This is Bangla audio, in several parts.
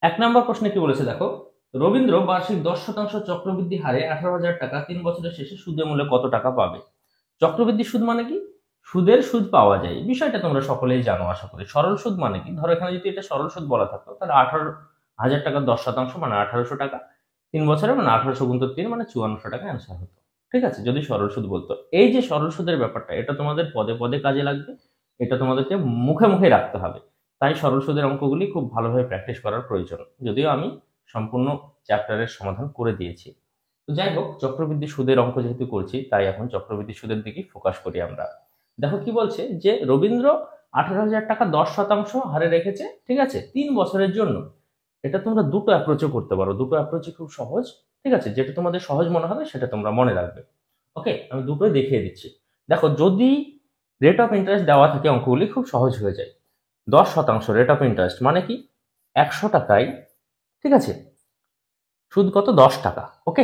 এক নম্বর প্রশ্নে কি বলেছে দেখো, রবীন্দ্র বার্ষিক 10% চক্রবৃদ্ধি হারে 18,000 টাকা 3 বছরের শেষে সুদে মূল্যে কত টাকা পাবে। চক্রবৃদ্ধি সুদ মানে কি? সুদের সুদ পাওয়া যায়, বিষয়টা তোমরা সকলেই জানো আশা করি। সরল সুদ মানে কি? ধরো এখানে যদি এটা সরল সুদ বলা থাকতো তাহলে 18,000 টাকার 10% মানে 1800 টাকা, 3 বছরে মানে 1800 × 3 মানে 5400 টাকা অ্যান্সার হতো। ঠিক আছে, যদি সরল সুদ বলতো। এই যে সরল সুদের ব্যাপারটা, এটা তোমাদের পদে পদে কাজে লাগবে, এটা তোমাদেরকে মুখে মুখে রাখতে হবে। তাই সরল সুদের অঙ্কগুলি খুব ভালোভাবে প্র্যাকটিস করার প্রয়োজন, যদিও আমি সম্পূর্ণ চ্যাপ্টারের সমাধান করে দিয়েছি। তো যাই হোক, চক্রবৃদ্ধি সুদের অঙ্ক যেহেতু করছি তাই এখন চক্রবৃদ্ধি সুদের দিকে ফোকাস করি আমরা। দেখো কি বলছে, যে রবীন্দ্র 18,000 টাকা 10% হারে রেখেছে, ঠিক আছে, 3 বছরের জন্য। এটা তোমরা দুটো অ্যাপ্রোচে করতে পারো, দুটো অ্যাপ্রোচে খুব সহজ। ঠিক আছে, যেটা তোমাদের সহজ মনে হবে সেটা তোমরা মনে রাখবে। ওকে, আমি দুটোই দেখিয়ে দিচ্ছি। দেখো, যদি রেট অফ ইন্টারেস্ট দেওয়া থাকে অঙ্কগুলি খুব সহজ হয়ে যায়। 10% রেট অফ ইন্টারেস্ট মানে কি? 100 টাকায়, ঠিক আছে, সুদ কত? 10 টাকা। ওকে,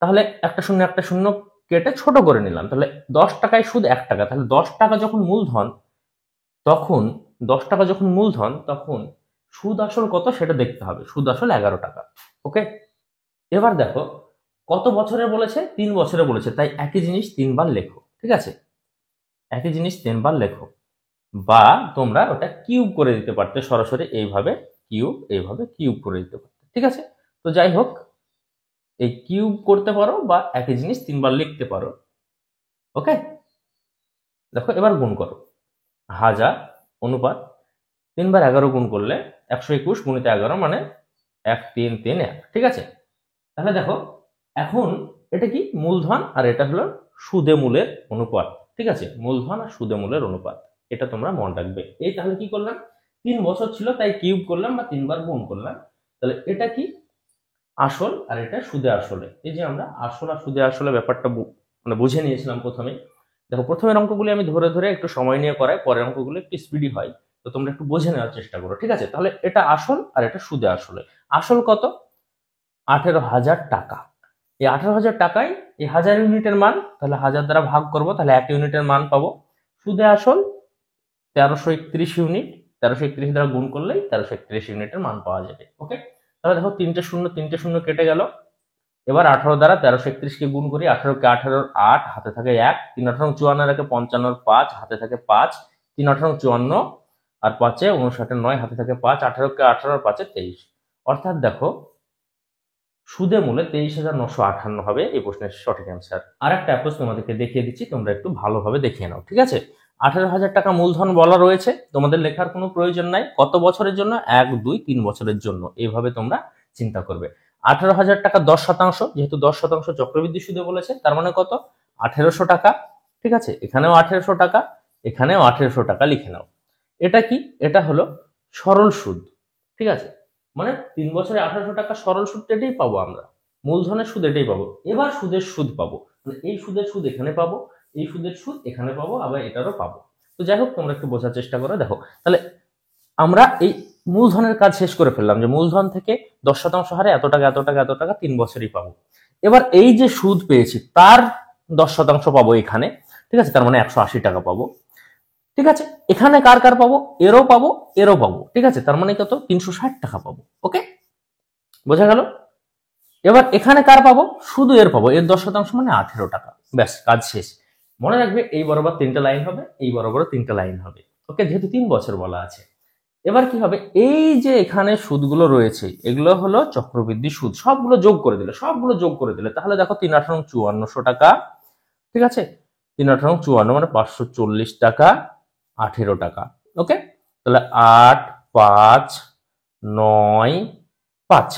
তাহলে একটা শূন্য একটা শূন্য কেটে ছোট করে নিলাম, তাহলে 10 টাকায় সুদ 1 টাকা, তাহলে 10 টাকা যখন মূলধন, তখন 10 টাকা যখন মূলধন, তখন সুদ আসল কত সেটা দেখতে হবে। সুদ আসল 11 টাকা। ওকে, এবার দেখো কত বছরে বলেছে? 3 বছরে বলেছে, তাই একই জিনিস 3 বার লেখো। ঠিক আছে, একই জিনিস 3 বার লেখো, বা তোমরা ওটা কিউব করে দিতে পারতে সরাসরি, এইভাবে কিউব করে দিতে পারতে। ঠিক আছে, তো যাই হোক, এই কিউব করতে পারো বা একই জিনিস 3 বার লিখতে পারো। ওকে, দেখো এবার গুণ করো। 1000 অনুপাত 3 বার 11 গুণ করলে 121 গুণিত 11 মানে 1331। ঠিক আছে, তাহলে দেখো এখন এটা কি? মূলধন, আর এটা হলো সুদে মূলের অনুপাত। ঠিক আছে, মূলধন আর সুদে মূলের অনুপাত, এটা তোমরা মনে রাখবে। এই তাহলে কি করলাম, 3 বছর ছিল তাই কিউব করলাম বা 3 বার গুণ করলাম। তাহলে এটা কি? আসল, আর এটা সুদে আসলে। এই যে আমরা আসল আর সুদে আসলে ব্যাপারটা মানে বুঝে নিয়েছিলাম প্রথমে। দেখো, প্রথমের অঙ্কগুলি আমি ধরে ধরে একটু সময় নিয়ে করাই, পরের অঙ্কগুলো একটু স্পিডি হয়। তো তোমরা একটু বুঝে নেওয়ার চেষ্টা করো। ঠিক আছে, তাহলে এটা আসল আর এটা সুদে আসলে। আসল কত? 18,000 টাকা। এই 18,000 টাকায় এই 1000 ইউনিটের মান, তাহলে 1000 দ্বারা ভাগ করবো, তাহলে 1 ইউনিটের মান পাবো। সুদে আসল 1331 ইউনিট, 1331 দ্বারা গুণ করলেই 1331 ইউনিটের মান পাওয়া যাবে। ওকে, তাহলে দেখো তিনটে শূন্য কেটে গেল। এবার 18 দ্বারা 1331কে গুণ করি। 18কে 18 8, হাতে থাকে 1, 3 18 54, একে 55 5, হাতে থাকে 5, 3 18 54 আর 5 59 9, হাতে থাকে 5, 18কে 18 আর 5 23। অর্থাৎ দেখো, সুদে মূলে 23,958 হবে এই প্রশ্নের সঠিক অ্যান্সার। আর একটা অ্যাপ্রোচ তোমাদেরকে দেখিয়ে দিচ্ছি, তোমরা একটু ভালোভাবে দেখিয়ে নাও। ঠিক আছে, 18,000 টাকা মূলধন বলা রয়েছে, তোমাদের লেখার কোনো প্রয়োজন নাই। কত বছরের জন্য? 1 2 3 বছরের জন্য। এইভাবে তোমরা চিন্তা করবে। 18,000 টাকা 10%, যেহেতু 10% চক্রবৃদ্ধি সুদে বলেছে, তার মানে কত? 1,800 টাকা। ঠিক আছে, এখানেও 1,800 টাকা, এখানেও 1,800 টাকা লিখে নাও। এটা কি? এটা হলো সরল সুদ। ঠিক আছে, মানে 3 বছরে 1800 টাকা সরল সুদ এটাই পাবো আমরা, মূলধনের সুদ এটাই পাবো। এবার সুদের সুদ পাবো, মানে এই সুদের সুদ এখানে পাবো, এই সুদের সুদ এখানে পাবো, আবার এটারও পাবো। তো যাই হোক, তোমরা একটু বোঝার চেষ্টা করো। দেখো, তাহলে আমরা এই মূলধনের কাজ শেষ করে ফেললাম, যে মূলধন থেকে 10% হারে এত টাকা এত টাকা এত টাকা 3 বছরই পাবো। এবার এই যে সুদ পেয়েছি তার 10% পাবো এখানে। ঠিক আছে, তার মানে 180 টাকা পাবো। ঠিক আছে, এখানে কার কার পাবো? এরও পাবো, এরও পাবো। ঠিক আছে, তার মানে কত? 360 টাকা পাবো। ওকে, বোঝা গেল? এবার এখানে কার পাবো? শুধু এর পাবো, এর 10% মানে 18 টাকা। ব্যাস, কাজ শেষ। মনে রাখবে, এই বরাবর 3টে লাইন হবে, এই বরাবর 3টে লাইন হবে। ওকে, যেহেতু 3 বছর বলা আছে। এবার কি হবে? এই যে এখানে সুদগুলো রয়েছে, এগুলো হলো চক্রবৃদ্ধি সুদ, সবগুলো যোগ করে দিলে তাহলে দেখো 3 18 5400 টাকা। ঠিক আছে, 3 18 54 মানে 540 টাকা 18 টাকা। ওকে, তাহলে 8 5 9 5।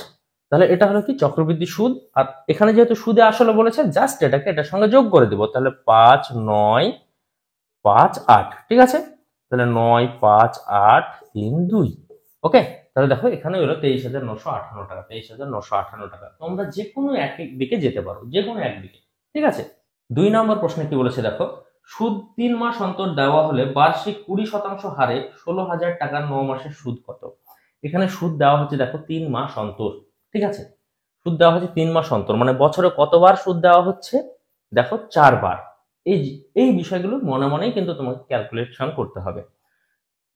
তাহলে এটা হলো কি? চক্রবৃদ্ধি সুদ। আর এখানে যেহেতু সুদে আসলে বলেছে, জাস্ট এটাকে এটার সঙ্গে যোগ করে দিব, তাহলে 5 9 5 8। ঠিক আছে, তাহলে 9 5 8 3 2। ওকে, তাহলে দেখো এখানে হলো 23,958 টাকা, 23,958 টাকা। তোমরা যে কোনো এক দিকে যেতে পারো, যে কোনো একদিকে। ঠিক আছে, 2 নম্বর প্রশ্নে কি বলেছে দেখো, সুদ 3 মাস অন্তর দেওয়া হলে বার্ষিক 20% হারে 16,000 টাকার 9 মাসের সুদ কত। এখানে সুদ দেওয়া হচ্ছে দেখো 3 মাস অন্তর। ঠিক আছে, সুদ দেওয়া হচ্ছে 3 মাস অন্তর, মানে বছরে কতবার সুদ দেওয়া হচ্ছে? দেখো 4 বার। এই এই বিষয়গুলো মনে মনেই কিন্তু তোমাকে ক্যালকুলেশন করতে হবে।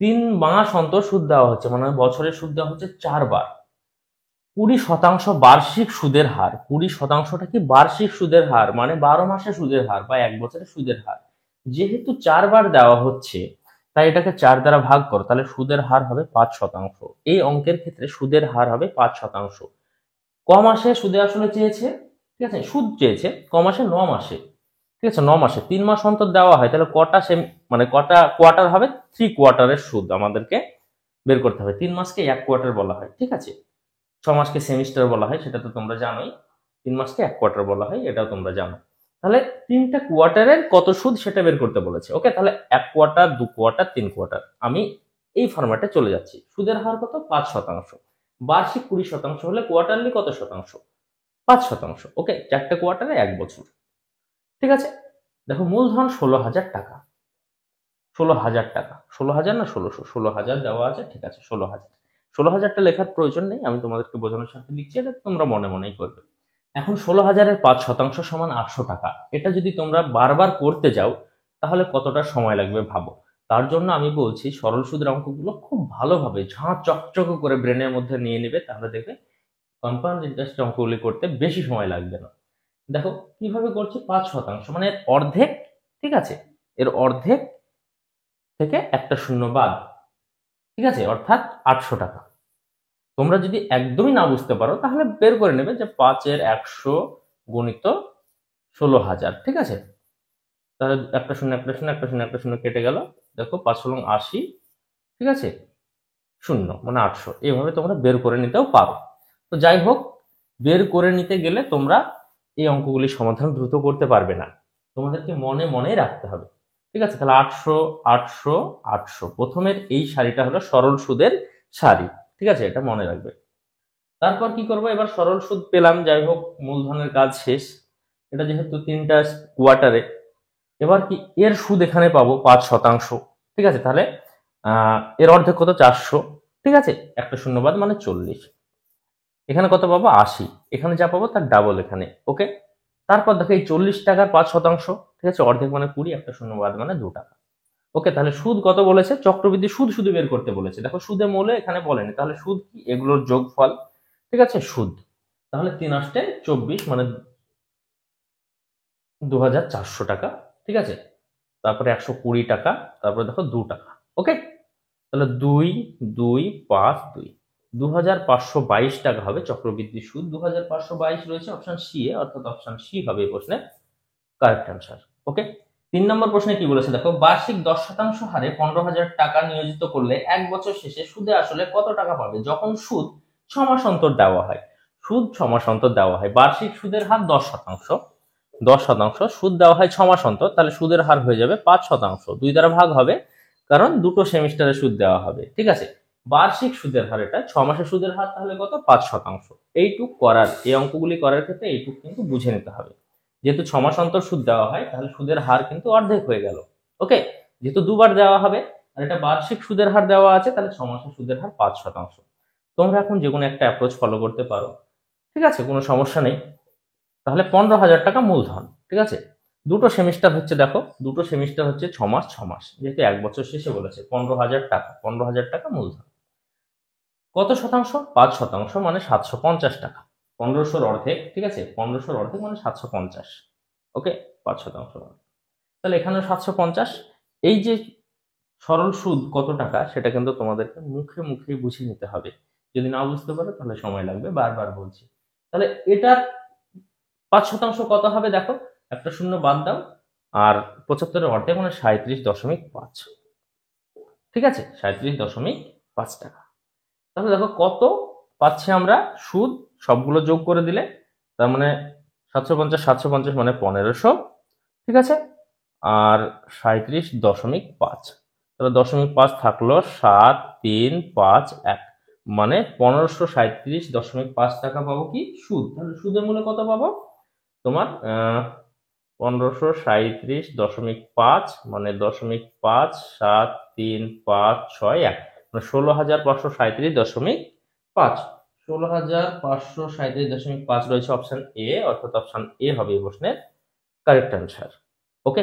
3 মাস অন্তর সুদ দেওয়া হচ্ছে, মানে বছরে সুদ দেওয়া হচ্ছে 4 বার। 20% বার্ষিক সুদের হার, 20%টা কি বার্ষিক সুদের হার, মানে 12 মাসে সুদের হার বা 1 বছরে সুদের হার। যেহেতু 4 বার দেওয়া হচ্ছে তাই এটাকে 4 দ্বারা ভাগ করো, তাহলে সুদের হার হবে 5%। এই অঙ্কের ক্ষেত্রে সুদের হার হবে 5%। ক মাসে সুদে আসলে চেয়েছে, ঠিক আছে, সুদ চেয়েছে ক মাসে, 9 মাসে, ঠিক আছে, 9 মাসে 3 মাস অন্তর দেওয়া হয়, তাহলে কটা মানে কটা কোয়ার্টার হবে, 3 কোয়ার্টারের সুদ আমাদেরকে বের করতে হবে। 3 মাসকে 1 কোয়ার্টার বলা হয়, ঠিক আছে। 6 মাসকে সেমিস্টার বলা হয়, সেটা তো তোমরা জানোই। 3 মাসকে 1 কোয়ার্টার বলা হয়, এটাও তোমরা জানো। তাহলে 3টা কোয়ার্টারের কত সুদ সেটা বের করতে বলেছে। ওকে, তাহলে 1 কোয়ার্টার, 2 কোয়ার্টার, 3 কোয়ার্টার, আমি এই ফরম্যাটে চলে যাচ্ছি। সুদের হার কত, 5%। বার্ষিক 20% হলে কোয়ার্টারলি কত শতাংশ, 5%। ওকে, 4টে কোয়ার্টারে 1 বছর, ঠিক আছে। দেখো মূলধন 16,000 টাকা, 16,000 টাকা, 16,000 না 1600, 16,000 দেওয়া আছে, ঠিক আছে, 16,000। 16,000টা লেখার প্রয়োজন নেই, আমি তোমাদেরকে বোঝানোর সাথে লিখছি, এটা তোমরা মনে মনেই করবে। এখন 16,000-এর 5% সমান 800 টাকা। এটা যদি তোমরা বারবার করতে যাও তাহলে কতটা সময় লাগবে ভাবো। তার জন্য আমি বলছি সরল সুদের অঙ্কগুলো খুব ভালোভাবে ঝাঁ চকচক করে ব্রেনের মধ্যে নিয়ে নেবে, তাহলে দেখবে কম্পাউন্ড ইন্টারেস্ট অঙ্কগুলি করতে বেশি সময় লাগবে না। দেখো কিভাবে করছি, 5%, মানে এর অর্ধেক, ঠিক আছে, এর অর্ধেক থেকে একটা শূন্য বাদ, ঠিক আছে, অর্থাৎ 800 টাকা। তোমরা যদি একদমই না বুঝতে পারো তাহলে বের করে নেবে যে 5-এর 100 গুণিত 16,000, ঠিক আছে। তাহলে একটা শূন্য একটা শূন্য একটা শূন্য একটা শূন্য কেটে গেল। দেখো 5×80, ঠিক আছে, শূন্য, মানে 800। এইভাবে তোমরা বের করে নিতেও পারো। তো যাই হোক, বের করে নিতে গেলে তোমরা এই অঙ্কগুলি সমাধান দ্রুত করতে পারবে না, তোমাদেরকে মনে মনে রাখতে হবে, ঠিক আছে। তাহলে 800 800 800, প্রথমের এই সারিটা হলো সরল সুদের সারি, ঠিক আছে, এটা মনে রাখবে। তারপর কি করবো, এবার সরল সুদ পেলাম, যাই হোক মূলধনের কাজ শেষ। এটা যেহেতু 3টা কোয়ার্টারে, এবার কি এর সুদ এখানে পাবো 5%, ঠিক আছে। তাহলে এর অর্ধেক কত, 400, ঠিক আছে, একটা শূন্যবাদ মানে 40। এখানে কত পাবো, 80। এখানে যা পাবো তার ডাবল এখানে। ওকে, তারপর দেখো এই 40 টাকার 5%, ঠিক আছে, অর্ধেক মানে 20, একটা শূন্যবাদ মানে 2 টাকা। ওকে, তাহলে সুদ কত বলেছে, চক্রবৃদ্ধি সুদ শুধু বের করতে বলেছে। দেখো সুদে মূলে এখানে বলেনি, তাহলে সুদ কি, এগুলোর যোগফল, ঠিক আছে, সুদ। তাহলে 3 × 8 = 24, মানে 2,400 টাকা, ঠিক আছে। তারপরে 120 টাকা, তারপরে দেখো 2 টাকা। ওকে, তাহলে 2 2 5 2, 2,522 টাকা হবে চক্রবৃদ্ধি সুদ। 2,522 রয়েছে অপশন সি এ, অর্থাৎ অপশন সি হবে এই প্রশ্নের কারেক্ট অ্যান্সার। ওকে, 3 নম্বর প্রশ্নে কি বলেছে দেখো, বার্ষিক 10% হারে 15,000 টাকা নিয়োজিত করলে 1 বছর শেষে সুদে আসলে কত টাকা পাবে যখন সুদ 6 মাস অন্তর দেওয়া হয়। সুদ 6 মাস অন্তর দেওয়া হয়, বার্ষিক সুদের হার 10%, 10% সুদ দেওয়া হয় 6 মাস অন্তর, তাহলে সুদের হার হয়ে যাবে 5%। 2 দ্বারা ভাগ হবে, কারণ দুটো সেমিস্টারে সুদ দেওয়া হবে, ঠিক আছে। বার্ষিক সুদের হার, এটা 6 মাসের সুদের হার, তাহলে কত, 5%। এইটুক করার, এই অঙ্কগুলি করার ক্ষেত্রে এইটুক কিন্তু বুঝে নিতে হবে। যেহেতু 6 মাস অন্তর সুদ দেওয়া হয় তাহলে সুদের হার কিন্তু অর্ধেক হয়ে গেল। ওকে, যেহেতু দুবার দেওয়া হবে আর এটা বার্ষিক সুদের হার দেওয়া আছে, তাহলে 6 মাসের সুদের হার 5%। তোমরা এখন যে কোনো একটা অ্যাপ্রোচ ফলো করতে পারো, ঠিক আছে, কোনো সমস্যা নেই। তাহলে 15,000 টাকা মূলধন, ঠিক আছে। দুটো সেমিস্টার হচ্ছে, দেখো দুটো সেমিস্টার হচ্ছে 6 মাস 6 মাস, যেহেতু 1 বছর শেষে বলেছে, 15,000 টাকা, 15,000 টাকা মূলধন। কত শতাংশ, 5%, মানে 750 টাকা। 1500-র অর্ধেক, ঠিক আছে, 1500-র অর্ধেক মানে 750। ওকে, 5%। তাহলে এখানে 750। এই যে সরল সুদ কত টাকা সেটা কিন্তু তোমাদেরকে মুখে মুখে বুঝে নিতে হবে। যদি না বুঝতে পারো তাহলে সময় লাগবে, বারবার বলছি। তাহলে এটার 5% কত হবে দেখো, একটা শূন্য বাদ দাও, আর 75-এর অর্ধেক মানে 37.5, ঠিক আছে, 37.5 টাকা। তাহলে দেখো কত পাচ্ছি আমরা সুদ, সবগুলো যোগ করে দিলে, তার মানে 750 750 মানে 1500, ঠিক আছে, আর 37.5, তাহলে 0.5 থাকলো, 7 3 5 1, মানে 1537.5 টাকা পাবো কি সুদ। তাহলে সুদের মূল্য কত পাবো তোমার, 1537.5, মানে 0.5 7 3 5 6 1, মানে 16,537.5, 16,537.5 রয়েছে অপশন এ, অর্থাৎ অপশন এ হবে এই প্রশ্নের কারেক্ট অ্যান্সার। ওকে,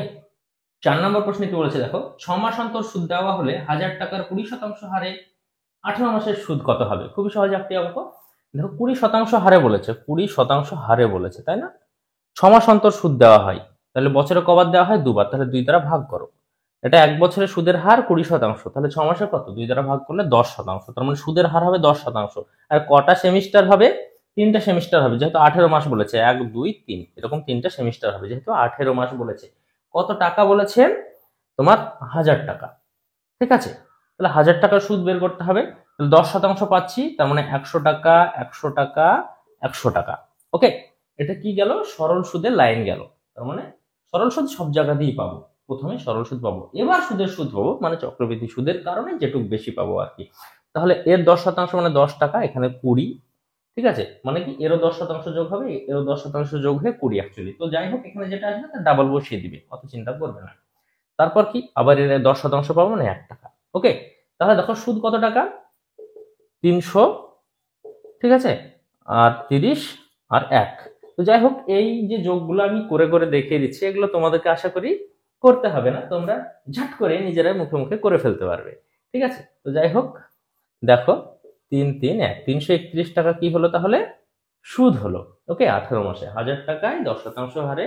4 নম্বর প্রশ্নে কি বলেছে দেখো, 6 মাস অন্তর সুদ দেওয়া হলে 1000 টাকার 20% হারে 18 মাসের সুদ কত হবে? খুবই সহজ একটি অঙ্ক। দেখো 20% হারে বলেছে, 20% হারে বলেছে, তাই না? 6 মাস অন্তর সুদ দেওয়া হয়, তাহলে বছরে কবার দেওয়া হয়? দুবার, তাহলে 2 দ্বারা ভাগ করো। এটা 1 বছরের সুদের হার 20%, তাহলে 6 মাসে কত? 2 দ্বারা ভাগ করলে 10%, তার মানে সুদের হার হবে 10%। আর কটা সেমিস্টার হবে? 3টা সেমিস্টার হবে, যেহেতু 18 মাস বলেছে, 1 2 3 এরকম 3টা সেমিস্টার হবে, যেহেতু 18 মাস বলেছে। কত টাকা বলেছেন? তোমার 1000 টাকা, ঠিক আছে? তাহলে 1000 টাকার সুদ বের করতে হবে, তাহলে 10% পাচ্ছি, তার মানে 100 টাকা 100 টাকা 100 টাকা। ওকে, এটা কি গেল? সরল সুদের লাইন গেল। তার মানে সরল সুদ সব জায়গাতেই পাবো, প্রথমে সরল সুদ পাবো, এবার সুদের সুদ পাবো, মানে চক্রবৃদ্ধি সুদের কারণে যেটুকু বেশি পাবো আর কি। তাহলে এর 10% মানে 10 টাকা, এখানে 20, ঠিক আছে? মানে কি এরও 10% যোগ হবে, এরও 10% যোগ হয়ে 20 অ্যাকচুয়ালি। তো যাই হোক, এখানে যেটা আসবে তার ডাবল বসিয়ে দিবে, অত চিন্তা করবে না। তারপর কি আবার এর 10% পাবো, মানে 1 টাকা। ওকে, তাহলে দেখো সুদ কত টাকা? 300, ঠিক আছে? আর 30 আর 1। তো যাই হোক, এই যে যোগগুলো আমি করে করে দেখিয়ে দিচ্ছি, এগুলো তোমাদেরকে আশা করি করতে হবে না, তোমরা ঝট করে নিজেরাই মুখে মুখে করে ফেলতে পারবে, ঠিক আছে? তো যাই হোক, দেখো 3 3 1 331 টাকা কি হলো তাহলে? সুদ হলো। ওকে, 18 মাসে 1000 টাকায় 10% হারে,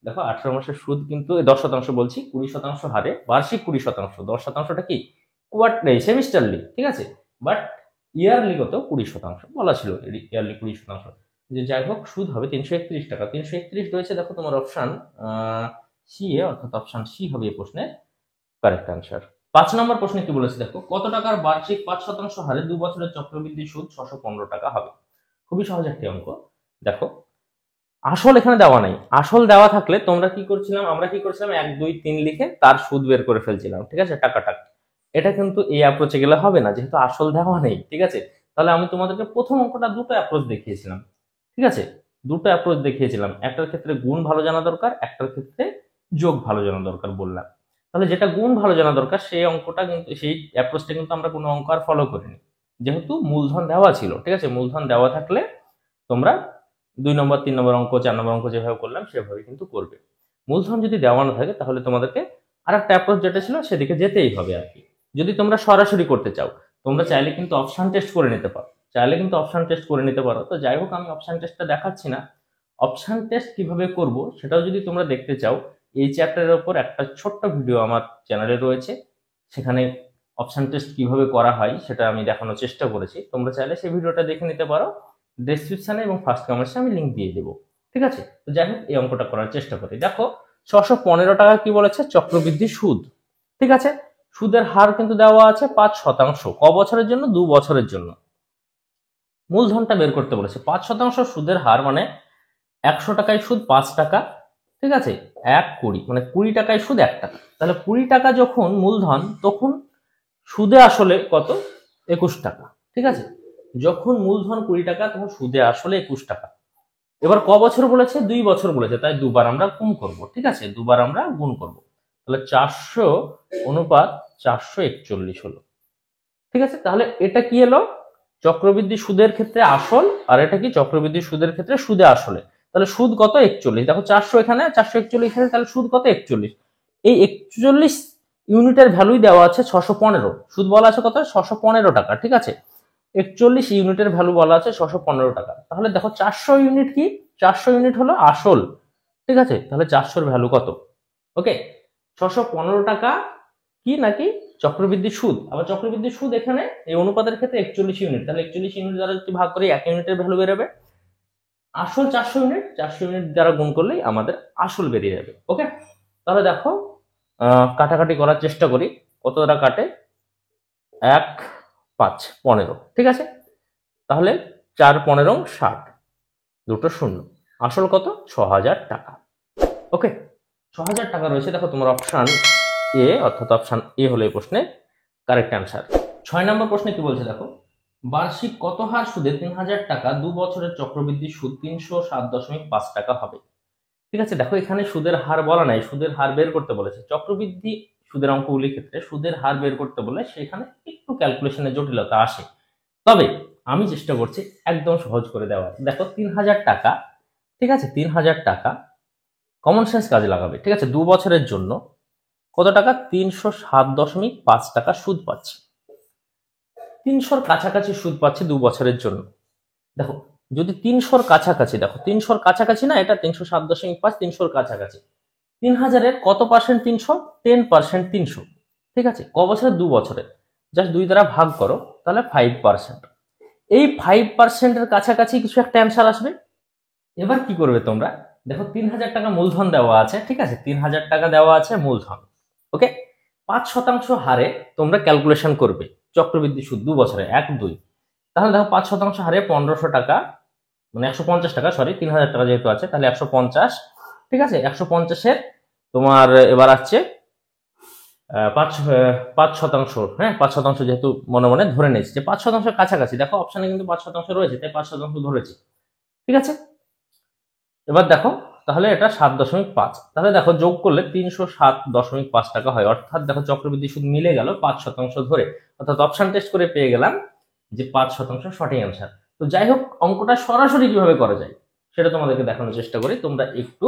দেখো 18 মাসের সুদ কিন্তু 10% বলছি, 20% হারে বার্ষিক 20%, 10%টা কি কোয়ার্টারলি সেমিস্টারলি, ঠিক আছে? বাট ইয়ারলি কত? 20% বলা ছিল, ইয়ারলি 20%। যে যাই হোক, সুদ হবে 331 টাকা। 331 রয়েছে দেখো তোমার অপশন সি এ, অর্থাৎ অপশন সি হবে এই প্রশ্নের কারেক্ট আনসার। 5 নম্বর প্রশ্নে কি বলেছে দেখো, কত টাকার বার্ষিক 5% হারে 2 বছরের চক্রবৃদ্ধি সুদ 615 টাকা হবে? খুবই সহজ একটি অঙ্ক। দেখো আসল এখানে দেওয়া নাই, আসল দেওয়া থাকলে তোমরা কি করছিলাম, আমরা কি করছিলাম, 1 2 3 লিখে তার সুদ বের করে ফেলছিলাম, ঠিক আছে, টাকাটা। এটা কিন্তু এই অ্যাপ্রোচে গেলে হবে না, যেহেতু আসল দেওয়া নেই, ঠিক আছে? তাহলে আমি তোমাদেরকে প্রথম অঙ্কটা দুটো অ্যাপ্রোচ দেখিয়েছিলাম, ঠিক আছে? দুটো অ্যাপ্রোচ দেখিয়েছিলাম, একটার ক্ষেত্রে গুণ ভালো জানা দরকার, একটার ক্ষেত্রে যোগ ভালো জানা দরকার বললাম। তাহলে যেটা গুণ ভালো জানা দরকার সেই অঙ্কটা কিন্তু, সেই অ্যাপ্রোচটা কিন্তু আমরা কোনো অঙ্ক আর ফলো করিনি, যেহেতু মূলধন দেওয়া ছিল, ঠিক আছে? মূলধন দেওয়া থাকলে তোমরা 2 নম্বর 3 নম্বর অঙ্ক 4 নম্বর অঙ্ক যেভাবে করলাম সেভাবে কিন্তু করবে। মূলধন যদি দেওয়া না থাকে তাহলে তোমাদেরকে আরেকটা অ্যাপ্রোচ যেটা ছিল সেদিকে যেতেই হবে আর কি। যদি তোমরা সরাসরি করতে চাও, তোমরা চাইলে কিন্তু অপশন টেস্ট করে নিতে পারো, তো যাই হোক, আমি অপশন টেস্টটা দেখাচ্ছি না। অপশন টেস্ট কিভাবে করব সেটাও যদি তোমরা দেখতে চাও, এই চ্যাপ্টারের উপর একটা ছোট্ট ভিডিও আমার চ্যানেলে রয়েছে, সেখানে অপশন টেস্ট কিভাবে করা হয় সেটা আমি দেখানোর চেষ্টা করেছি, তোমরা চাইলে সেই ভিডিওটা দেখে নিতে পারো। ডেসক্রিপশনে এবং ফার্স্ট কমেন্টসে আমি লিঙ্ক দিয়ে দেবো, ঠিক আছে? তো যাই হোক, এই অঙ্কটা করার চেষ্টা করি। দেখো 615 টাকা কি বলেছে? চক্রবৃদ্ধি সুদ, ঠিক আছে? সুদের হার কিন্তু দেওয়া আছে 5%, ক বছরের জন্য? 2 বছরের জন্য। মূলধনটা বের করতে বলেছে, 5% সুদের হার মানে 100 টাকায় সুদ 5 টাকা, ঠিক আছে? 1 20 মানে 20 টাকায় সুদ 1 টাকা। তাহলে 20 টাকা যখন মূলধন, তখন সুদে আসলে কত? 21 টাকা, ঠিক আছে? যখন মূলধন 20 টাকা, তখন সুদে আসলে 21 টাকা। এবার ক বছর বলেছে? 2 বছর বলেছে, তাই দুবার আমরা গুণ করব, ঠিক আছে? দুবার আমরা গুণ করব, তাহলে 400 অনুপাত 441 হলো, ঠিক আছে? তাহলে এটা কি এলো? চক্রবৃদ্ধি সুদের ক্ষেত্রে আসল, আর এটা কি? চক্রবৃদ্ধি সুদের ক্ষেত্রে সুদে আসলে। তাহলে সুদ কত? 41। দেখো 400 এখানে, 441 এখানে, তাহলে সুদ কত? 41। এই 41 ইউনিটের ভ্যালুই দেওয়া আছে 615, সুদ বলা আছে কত? 615 টাকা, ঠিক আছে? 41 ইউনিটের ভ্যালু বলা আছে 615 টাকা। তাহলে দেখো 400 ইউনিট কি? 400 ইউনিট হলো আসল, ঠিক আছে? তাহলে 400 এর ভ্যালু কত? ওকে, 615 টাকা কি নাকি চক্রবৃদ্ধি সুদ। আবার চক্রবৃদ্ধি সুদ এখানে এই অনুপাতের ক্ষেত্রে 41 ইউনিট, তাহলে 41 ইউনিট দ্বারা যদি ভাগ করি 1 ইউনিটের ভ্যালু বেরোবে। আসল 400 ইউনিট, 400 ইউনিট দ্বারা গুণ করলেই আমাদের আসল বেরিয়ে যাবে। ওকে, তাহলে দেখো কাটাকাটি করার চেষ্টা করি, কত দ্বারা কাটে? 1 5 15, ঠিক আছে? তাহলে 4 15 60, দুটো শূন্য, আসল কত? 6000 টাকা। ওকে, 6000 টাকা রয়েছে। দেখো তোমার অপশন এ, অর্থাৎ অপশন এ হলো এই প্রশ্নের কারেক্ট অ্যান্সার। 6 নম্বর প্রশ্নে কি বলছে দেখো, বার্ষিক কত হার সুদে 3000 টাকা 2 বছরের চক্রবৃদ্ধি সুদ 307.5 টাকা হবে? ঠিক আছে, দেখো এখানে সুদের হার বলা নাই, সুদের হার বের করতে বলেছে। চক্রবৃদ্ধি সুদের অঙ্কগুলির ক্ষেত্রে সুদের হার বের করতে বলে সেখানে একটু ক্যালকুলেশনের জটিলতা আসে, তবে আমি চেষ্টা করছি একদম সহজ করে দেওয়ার। দেখো 3000 টাকা, ঠিক আছে? 3000 টাকা কমন সেন্স কাজে লাগাবে, ঠিক আছে? 2 বছরের জন্য কত টাকা? 307.5 টাকা সুদ পাচ্ছে। 300-র কাছাকাছি সুদ পাচ্ছে 2 বছরের জন্য। দেখো যদি 300-র কাছাকাছি, দেখো 300-র কাছাকাছি না, এটা 307.5, 300-র কাছাকাছি। 3000-এর কত পার্সেন্ট? 300, 10% 300, ঠিক আছে। ক বছরে? 2 বছরে। জাস্ট 2 দ্বারা ভাগ করো, তাহলে 5%। এই 5%-এর কাছাকাছি কিছু একটা অ্যান্সার আসবে। এবার কি করবে তোমরা? দেখো 3000 টাকা মূলধন দেওয়া আছে, ঠিক আছে, 3000 টাকা দেওয়া আছে মূলধন, ওকে। 5% হারে তোমরা ক্যালকুলেশন করবে চক্রবৃদ্ধি সুদ 2 বছরে, 1, 2। তাহলে দেখো 5% হারে 1500 টাকা, মানে 150 টাকা, সরি, 3000 টাকা যেহেতু আছে তাহলে 150, ঠিক আছে। 150-এর তোমার এবার আসছে 5%, হ্যাঁ 5% যেহেতু মনে মনে ধরে নিয়েছি যে 5%-এর কাছাকাছি। দেখো অপশনে কিন্তু 5% রয়েছে, তাই 5% ধরেছি, ঠিক আছে। এবার দেখো তাহলে এটা 7.5, তাহলে দেখো যোগ করলে 307.5 টাকা হয়। অর্থাৎ দেখো চক্রবৃদ্ধি সুদ মিলে গেল 5% ধরে, অর্থাৎ অপশন টেস্ট করে পেয়ে গেলাম যে 5% সঠিক অ্যান্সার। তো যাই হোক, অঙ্কটা সরাসরি কিভাবে করা যায় সেটা তোমাদেরকে দেখানোর চেষ্টা করি, তোমরা একটু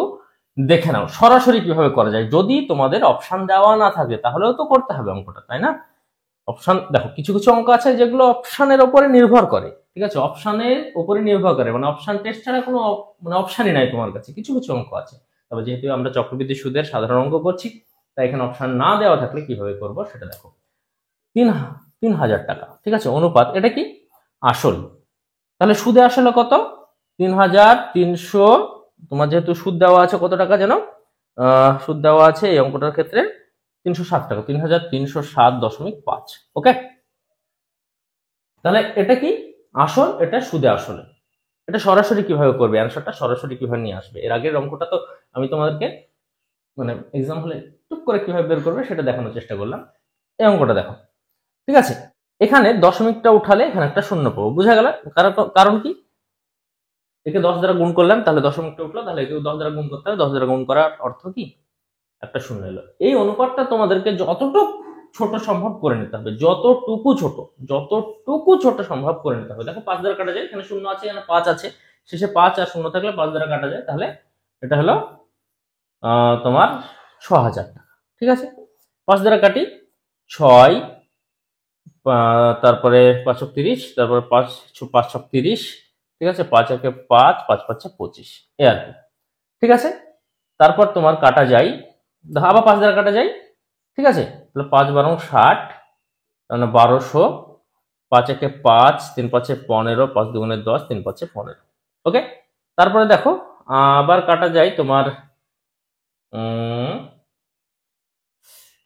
দেখে নাও সরাসরি কিভাবে করা যায়। যদি তোমাদের অপশন দেওয়া না থাকে তাহলেও তো করতে হবে অঙ্কটা, তাই না? অপশন দেখো, কিছু কিছু অঙ্ক আছে যেগুলো অপশনের উপরে নির্ভর করে, ঠিক আছে, অপশনের উপরে নির্ভর করে, মানে অপশন টেস্ট ছাড়া কোনো মানে অপশনই নাই তোমার কাছে। কিছু কিছু অঙ্ক আছে, তবে যেহেতু আমরা চক্রবৃদ্ধি সুদের সাধারণ অঙ্ক করছি, তাই এখানে অপশন না দেওয়া থাকলে কিভাবে করব সেটা দেখো। 3000 টাকা, ঠিক আছে, অনুপাত এটা কি? আসল। তাহলে সুদে আসলে কত? 3300, তোমার যেহেতু সুদ দেওয়া আছে কত টাকা যেন, সুদ দেওয়া আছে এই অঙ্কটার ক্ষেত্রে 307 টাকা, 3307.5, ওকে। তাহলে এটা কি? আসল, এটা সুদে আসলে। এটা সরাসরি কিভাবে করবে, অ্যান্সারটা সরাসরি কিভাবে নিয়ে আসবে? এর আগের অঙ্কটা তো আমি তোমাদেরকে মানে এক্সাম হলে টুক করে কিভাবে বের করবে সেটা দেখানোর চেষ্টা করলাম। এই অঙ্কটা দেখো, ঠিক আছে, এখানে দশমিকটা উঠালে এখানে একটা শূন্য পাবো, বুঝা গেল? কারণ কি? একে 10 দ্বারা গুণ করলাম, তাহলে দশমিকটা উঠলো, তাহলে একে 10 দ্বারা গুণ করতে হবে, 10 দ্বারা গুণ করার অর্থ কি? একটা শূন্য এলো। এই অনুপাতটা তোমাদেরকে যতটুকু ছোট সম্ভব করে নিতে হবে, যতটুকু ছোট সম্ভব করে নিতে হবে। দেখো 5 দ্বারা কাটা যায়, এখানে শূন্য আছে, এখানে 5 আছে, শেষে 5 আর শূন্য থাকলে 5 দ্বারা কাটা যায়, তাহলে এটা হলো তোমার 6000 টাকা, ঠিক আছে। 5 দ্বারা কাটি 6, তারপরে 5 30, তারপরে 5 30, ঠিক আছে, 5 একে 5, 5 5 25, এ আর কি, ঠিক আছে। তারপর তোমার কাটা যায়, আবার 5 দ্বারা কাটা যায়, ঠিক আছে, তাহলে 5 12 60, মানে 1200, 5 একে 5, 3 5 15, 5 2 10, 3 5 15, ওকে। তারপরে দেখো আবার কাটা যায় তোমার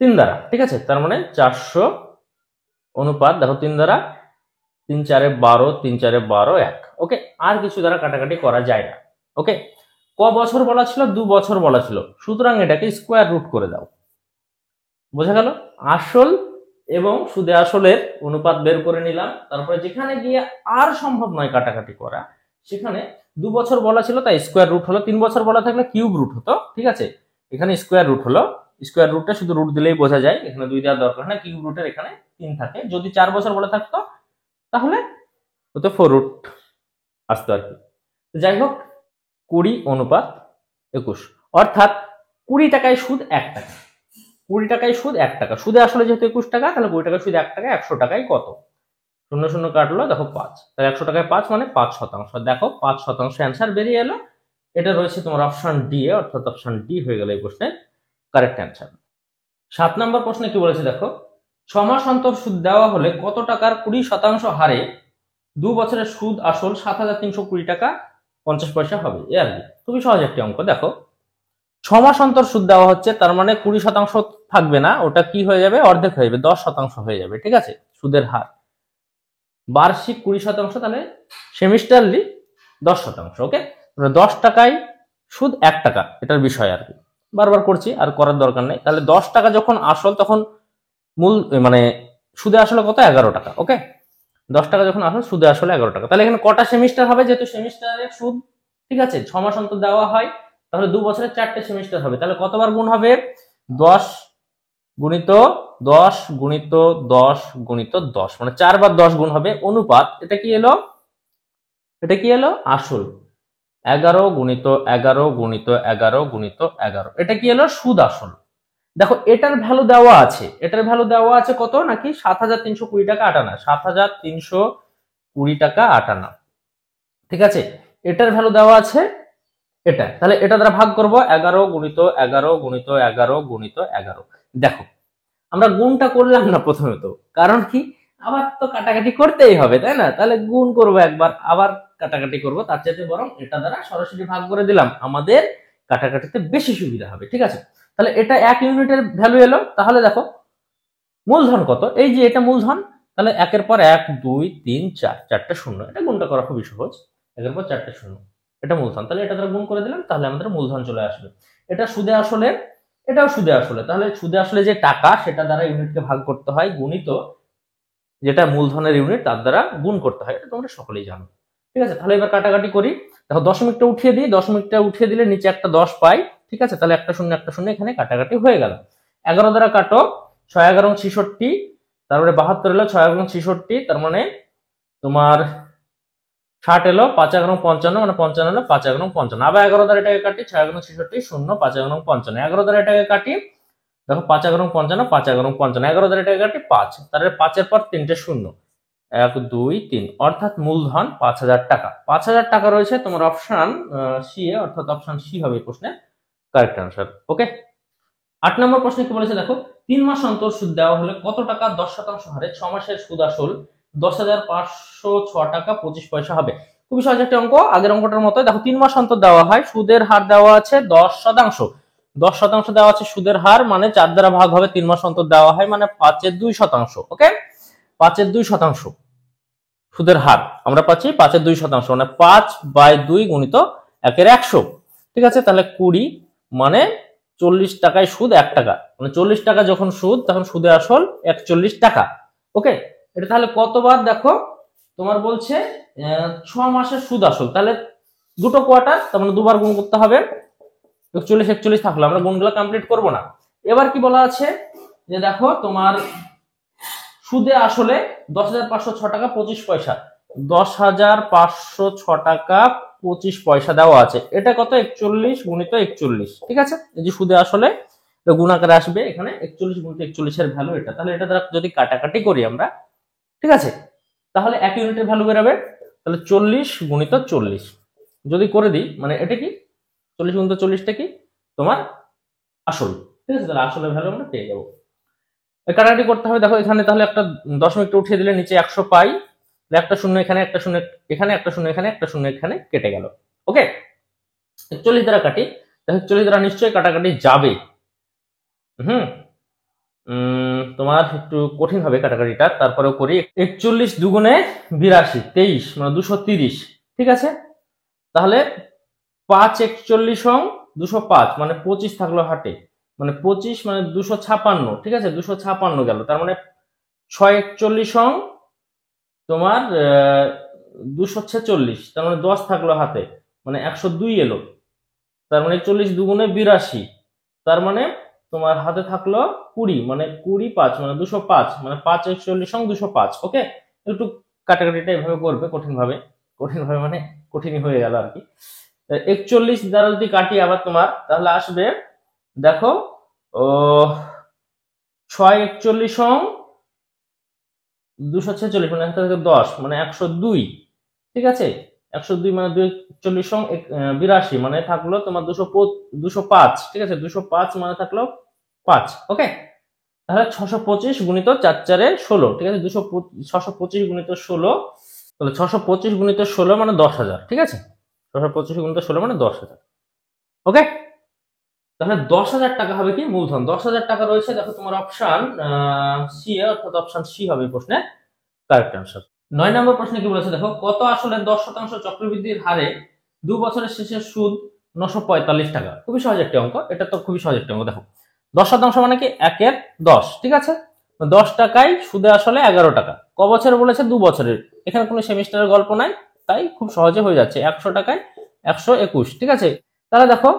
3 দ্বারা, ঠিক আছে, তার মানে 400, অনুপাত দেখো 3 দ্বারা, 3 4 12, 3 4 12, 1, ওকে। আর কিছু দ্বারা কাটাকাটি করা যায় না, ওকে। ক বছর বলা ছিল? 2 বছর বলা ছিল, সুতরাং এটাকে স্কোয়ার রুট করে দাও, বোঝা গেল? আসল এবং সুদে আসলের অনুপাত বের করে নিলাম। তারপরে যেখানে গিয়ে আর সম্ভব নয় কাটাকাটি করা, সেখানে 2 বছর বলা ছিল তাই স্কোয়ার রুট হলো, 3 বছর বলা থাকলে কিউব রুট হতো, ঠিক আছে। এখানে স্কোয়ার রুট হলো, স্কোয়ার রুটটা শুধু রুট দিলেই বোঝা যায়, এখানে 2 দেওয়ার দরকার না, কিউব রুটের এখানে 3 থাকে। যদি 4 বছর বলা থাকতো তাহলে হতো 4 রুট আসতো আর কি। যাই হোক, 20:21, অর্থাৎ 20 টাকায় সুদ 1 টাকা, 20 টাকায় সুদ 1 টাকা। সুদে আসলে যেহেতু 21 টাকা, তাহলে 20 টাকায় সুদ 1 টাকা, 100 টাকায় কত? শূন্য শূন্য কাটলো, দেখো 5, তাহলে 100 টাকায় 5 মানে 5%। দেখো 5% অ্যান্সার বেরিয়ে এলো। এটা রয়েছে তোমার অপশন ডি এ, অর্থাৎ অপশন ডি হয়ে গেল এই প্রশ্নের কারেক্ট অ্যান্সার। 7 নম্বর প্রশ্নে কি বলেছে দেখো, 6 মাস অন্তর সুদ দেওয়া হলে কত টাকার 20% হারে 2 বছরের সুদ আসল 7320 টাকা 50 পয়সা হবে? এ আর কি, খুবই সহজ একটি অঙ্ক। দেখো 6 মাস অন্তর সুদ দেওয়া হচ্ছে, তার মানে 20% থাকবে না, ওটা কি হয়ে যাবে? অর্ধেক হয়ে যাবে, 10% হয়ে যাবে, ঠিক আছে, সুদের হার। বার্ষিক 20%, তাহলে সেমিস্টারলি 10%, ওকে। 10 টাকায় সুদ 1 টাকা, এটার বিষয় আর কি, বারবার করছি, আর করার দরকার নেই। তাহলে 10 টাকা যখন আসল, তখন মূল মানে সুদে আসলে কত? 11 টাকা, ওকে। 10 টাকা যখন আসল, সুদে আসলে 11 টাকা। তাহলে এখানে কটা সেমিস্টার হবে? যেহেতু সেমিস্টারের সুদ, ঠিক আছে, 6 মাস অন্তর দেওয়া হয়, তাহলে 2 বছরের 4টে সেমিস্টার হবে। তাহলে কতবার গুণ হবে? 10 গুণিত 10 গুণিত 10 গুণিত 10, মানে 4 বার 10 গুণ হবে। অনুপাত এটা কি এলো? এটা কি এলো? আসল। 11 গুণিত 11 গুণিত 11 গুণিত 11, এটা কি এলো? সুদ আসল। দেখো এটার ভ্যালু দেওয়া আছে, এটার ভ্যালু দেওয়া আছে কত, নাকি 7,320 টাকা 8 আনা, 7,320 টাকা 8 আনা। ঠিক আছে, এটার ভ্যালু দেওয়া আছে এটা, তাহলে এটা দ্বারা ভাগ করব 11 গুণিত 11 গুণিত 11 গুণিত 11। দেখো আমরা গুণটা করলাম না প্রথমে, তো কারণ কি, আবার তো কাটাকাটি করতেই হবে তাই না, তাহলে গুণ করব একবার, আবার কাটাকাটি করব, তার চাইতে বরং এটা দ্বারা সরাসরি ভাগ করে দিলাম, আমাদের কাটাকাটিতে বেশি সুবিধা হবে। ঠিক আছে, তাহলে এটা 1 ইউনিটের ভ্যালু এলো। তাহলে দেখো মূলধন কত, এই যে এটা মূলধন, তাহলে একের পর 1 2 3 4, চারটে শূন্য, এটা গুণটা করা খুবই সহজ, একের পর চারটে শূন্য, এটা মূলধন, তাহলে এটা দ্বারা গুণ করে দিলাম, তাহলে আমাদের মূলধন চলে আসবে। এটা সুদে আসলে, এটাও সুদে আসলে, তাহলে সুদে আসলে যে টাকা সেটা দ্বারা ইউনিটকে ভাগ করতে হয়, গুণিত যেটা মূলধনের ইউনিট তার দ্বারা গুণ করতে হয়, এটা তোমরা সকলেই জানো। ঠিক আছে, তাহলে এবার কাটাকাটি করি। দেখো দশমিকটা উঠিয়ে দিই, দশমিকটা উঠিয়ে দিলে নিচে একটা 10 পাই। ঠিক আছে, তাহলে একটা শূন্য এখানে কাটাকাটি হয়ে গেল। 11 দ্বারা কাটো, 6 11 66, তারপরে 72 এলো, 6 11 66, তার মানে তোমার 60 এলো, 5 11 55, মানে 55 এলো, 5 11 55, আবার 11 দ্বারা এটাকে কাটি, 6 11 66 0, 5 11 55, 11 দ্বারা এটাকে কাটি, দেখো 5 11 55, 5 11 55, 11 দ্বারা এটাকে কাটি 5, তাহলে 5 এর পর তিনটে শূন্য, 1 2 3, অর্থাৎ মূলধন 5,000 টাকা। 5,000 টাকা রয়েছে তোমার অপশন সি এ, অর্থাৎ অপশন সি হবে এই প্রশ্নের কারেক্ট আনসার। ওকে, 8 নম্বর প্রশ্নে কি বলেছে দেখো, 3 মাস অন্তর সুদ দেওয়া হলে কত টাকা 10% হারে 6 মাসের সুদ আসল 10,506 টাকা 25 পয়সা হবে। খুবই সহজ একটা অঙ্ক, আগের অঙ্কটার মতো। দেখো 3 মাস অন্তর দেওয়া হয়, সুদের হার দেওয়া আছে 10%, 10% দেওয়া আছে সুদের হার, মানে 4 দ্বারা ভাগ হবে, 3 মাস অন্তর দেওয়া হয় মানে 5/2%। ওকে, 5/2% সুদের হার আমরা পাচ্ছি 5/2%, মানে 5/2 গুণিত 1/100। ঠিক আছে, তাহলে 20, মানে 40 টাকায় সুদ 1 টাকা, মানে 40 টাকা যখন সুদ তখন সুদে আসল 41 টাকা। ওকে, এটা তাহলে কতবার, দেখো তোমার বলছে 6 মাসের সুদ আসল, তাহলে দুটো কোয়ার্টার, তার মানে দুবার গুণ করতে হবে, 41 41 থাকলো, আমরা গুণগুলো কমপ্লিট করব না। এবার কি বলা আছে যে দেখো তোমার সুদে আসলে 10,506 টাকা 25 পয়সা, 10,506 টাকা 25 পয়সা দেওয়া আছে, এটা কত, 41 গুণিত 41। ঠিক আছে, এই যে সুদে আসলে গুণ আকারে আসবে এখানে 41 গুণিত 41 এর ভ্যালু এটা, তাহলে এটা দ্বারা যদি কাটাকাটি করি আমরা, ঠিক আছে, তাহলে 1 ইউনিটের ভ্যালু বেরোবে, তাহলে 40 গুণিত 40 যদি করে দিই, মানে এটা কি 40 গুণিত 40টা কি তোমার আসল। ঠিক আছে, তাহলে আসলের ভ্যালু আমরা পেয়ে যাবো। কাটাকাটি করতে হবে, দেখো এখানে তাহলে একটা দশমিকটা উঠিয়ে দিলে নিচে 100 পাই, একটা শূন্য এখানে, একটা শূন্য এখানে, একটা শূন্য এখানে, একটা শূন্য এখানে, কেটে গেল। ওকে, 41 দ্বারা কাটি, দেখো 41 দ্বারা নিশ্চয়ই কাটাকাটি যাবে। তোমার একটু কঠিন হবে কাটাকাটিটা, তারপরেও করি। 41 দুগুণে 82, 23, মানে 230। ঠিক আছে, তাহলে 5 41 205, মানে 25 থাকলো হাটে, মানে 25 মানে 256। ঠিক আছে, 256 গেল, তার মানে 6 41 তোমার 246, তার মানে 10 থাকলো হাতে, মানে 102 এলো, তার মানে 40 দুগুণে 82, তার মানে তোমার হাতে থাকলো 20, মানে 20 5, মানে 205, মানে 5 41 205। ওকে, একটু কাটাকাটিটা এভাবে করবে, কঠিন ভাবে মানে কঠিনই হয়ে গেল আর কি। 41 দ্বারা যদি কাটি আবার তোমার, তাহলে আসবে দেখো 6 41 246, মানে 10, মানে 102। ঠিক আছে, 102 মানে 241 82, মানে থাকলো তোমার 205। ঠিক আছে, 205 মানে থাকলো 5। ওকে, তাহলে 625 গুণিত 4 4 16। ঠিক আছে, 625 গুণিত 16, তাহলে 625 গুণিত 16 মানে 10,000। ঠিক আছে, 625 গুণিত 16 মানে 10,000। ওকে, তাহলে 10,000 টাকা হবে কি মূলধন, 10,000 টাকা রয়েছে, দেখো তোমার অপশন সি, অর্থাৎ অপশন সি হবে এই প্রশ্নের কারেক্ট আনসার। 9 নম্বর প্রশ্নে কি বলেছে দেখো, কত আসলে 10% চক্রবৃদ্ধির হারে 2 বছরের শেষে সুদ 945 টাকা। খুবই সহজ একটা অঙ্ক, এটা তো খুবই সহজ একটা অঙ্ক। দেখো 10% মানে কি 1/10। ঠিক আছে, 10 টাকায় সুদে আসলে 11 টাকা, ক বছরে বলেছে 2 বছরের, এখানে কোনো সেমিস্টারের গল্প নাই, তাই খুব সহজে হয়ে যাচ্ছে, 100 টাকায় 121। ঠিক আছে, তাহলে দেখো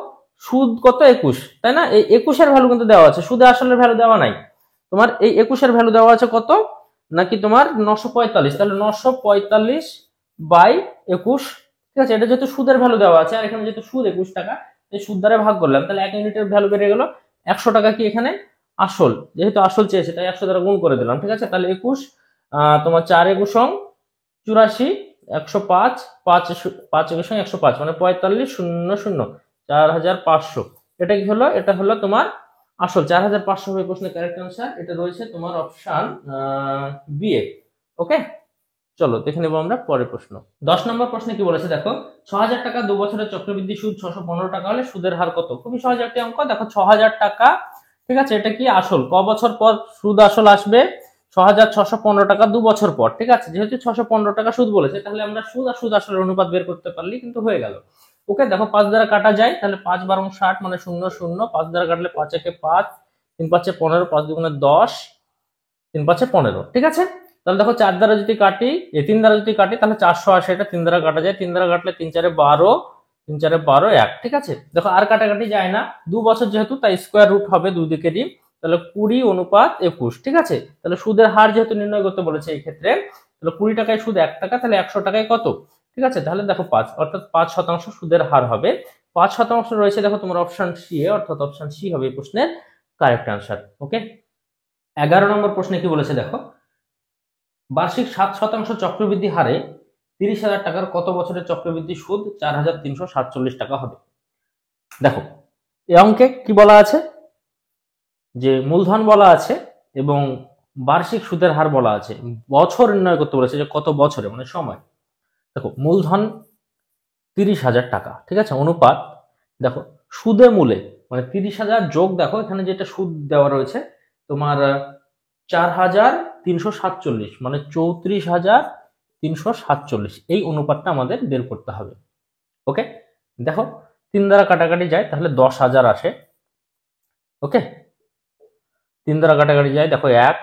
সুদ কত 21, তাই না, এই 21 এর ভ্যালু কিন্তু দেওয়া আছে, সুদে আসলের ভ্যালু দেওয়া নাই, তোমার এই 21 এর ভ্যালু দেওয়া আছে কত, নাকি তোমার 945, তাহলে 945/21। ঠিক আছে, এটা যেহেতু সুদের ভ্যালু দেওয়া আছে, আর এখানে যেহেতু সুদ 21 টাকা, এই সুদ দ্বারা ভাগ করলাম, তাহলে 1 ইউনিটের ভ্যালু বেড়ে গেল 100 টাকা কি এখানে আসল, যেহেতু আসল চেয়েছে তাই 100 দ্বারা গুণ করে দিলাম, ঠিক আছে। তাহলে 21 তোমার 4 একুশং 84, 105, 5 একুশং 105 মানে 4500, 4500। এটা কি হলো? এটা হলো তোমার আসল 4500 হবে প্রশ্নের কারেক্ট আনসার। এটা রয়েছে তোমার অপশন বি এ। ওকে, চলো দেখে নেবো আমরা পরের প্রশ্ন। 10 নম্বর প্রশ্নে কি বলেছে দেখো, 6000 টাকা 2 বছরের চক্রবৃদ্ধি সুদ 615 টাকা হলে সুদের হার কত? খুবই সহজ একটি অঙ্ক। দেখো 6000 টাকা, ঠিক আছে, এটা কি আসল, ক বছর পর সুদ আসল আসবে? 6615 টাকা 2 বছর পর, ঠিক আছে। যেহেতু 615 টাকা সুদ বলেছে, তাহলে আমরা সুদ আর সুদ আসলের অনুপাত বের করতে পারলি কিন্তু হয়ে গেল। ওকে, দেখো 5 দ্বারা কাটা যায়, তাহলে 5 12 60 মানে 0 0, 5 দ্বারা কাটলে 5 একে 5, 3 5 15, 5 দুগুণে 10, 3 5 15, ঠিক আছে। তাহলে দেখো 4 দ্বারা যদি কাটি, 3 দ্বারা যদি কাটি তাহলে 480, এটা 3 দ্বারা কাটা যায়, 3 দ্বারা কাটলে 3 4 12, 3 4 12 1, ঠিক আছে। দেখো আর কাটাকাটি যায় না, 2 বছর যেহেতু তাই স্কোয়ার রুট হবে দুই দিকেরই, তাহলে 20:21, ঠিক আছে। তাহলে সুদের হার যেহেতু নির্ণয় করতে বলেছে এই ক্ষেত্রে, তাহলে 20 টাকায় সুদ 1 টাকা, তাহলে 100 টাকায় কত, ঠিক আছে। তাহলে দেখো 5, অর্থাৎ 5% সুদের হার হবে। 5% রয়েছে দেখো তোমার অপশন সি এ, অর্থাৎ অপশন সি হবে এই প্রশ্নের কারেক্ট আনসার। ওকে, 11 নম্বর প্রশ্নে কি বলেছে দেখো, বার্ষিক 7% চক্রবৃদ্ধি হারে 30,000 টাকার কত বছরের চক্রবৃদ্ধি সুদ 4347 টাকা হবে? দেখো এই অঙ্কে কি বলা আছে, যে মূলধন বলা আছে এবং বার্ষিক সুদের হার বলা আছে, বছর নির্ণয় করতে বলেছে যে কত বছরে, মানে সময়। দেখো মূলধন 30,000 টাকা, ঠিক আছে, অনুপাত দেখো সুদে মূলে, মানে 30,000 যোগ দেখো এখানে যেটা সুদ দেওয়া রয়েছে তোমার 4,347, মানে 34,347, এই অনুপাতটা আমাদের বের করতে হবে। ওকে, দেখো 3 দ্বারা কাটাকাটি যায়, তাহলে 10,000 আসে। ওকে, 3 দ্বারা কাটাকাটি যায়, দেখো 1,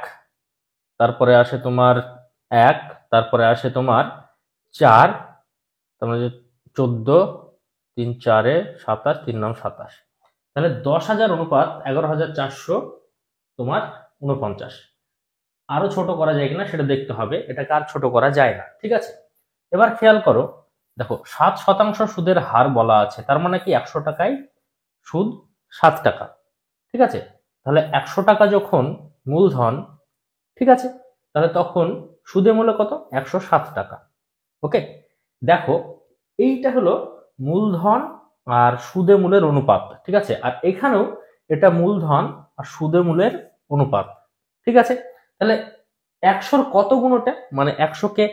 তারপরে আসে তোমার 1, তারপরে আসে তোমার 4, তার মানে 14, 3 4 27, 3 9 27, তাহলে 10,000 অনুপাত 11,400 তোমার 49। আরো ছোট করা যায় কিনা সেটা দেখতে হবে, এটা কার ছোট করা যায় না, ঠিক আছে। এবার খেয়াল করো, দেখো 7% সুদের হার বলা আছে, তার মানে কি 100 টাকায় সুদ 7 টাকা, ঠিক আছে। তাহলে 100 টাকা যখন মূলধন, ঠিক আছে, তাহলে তখন সুদে মূল্য কত? 107 টাকা। ওকে, দেখো এইটা হলো মূলধন আর সুদে মূলের অনুপাত, ঠিক আছে। আর এখানেও এটা মূলধন আর সুদে মূলের অনুপাত, ঠিক আছে। তাহলে 100-র কত গুণ ওটা, মানে 100-কে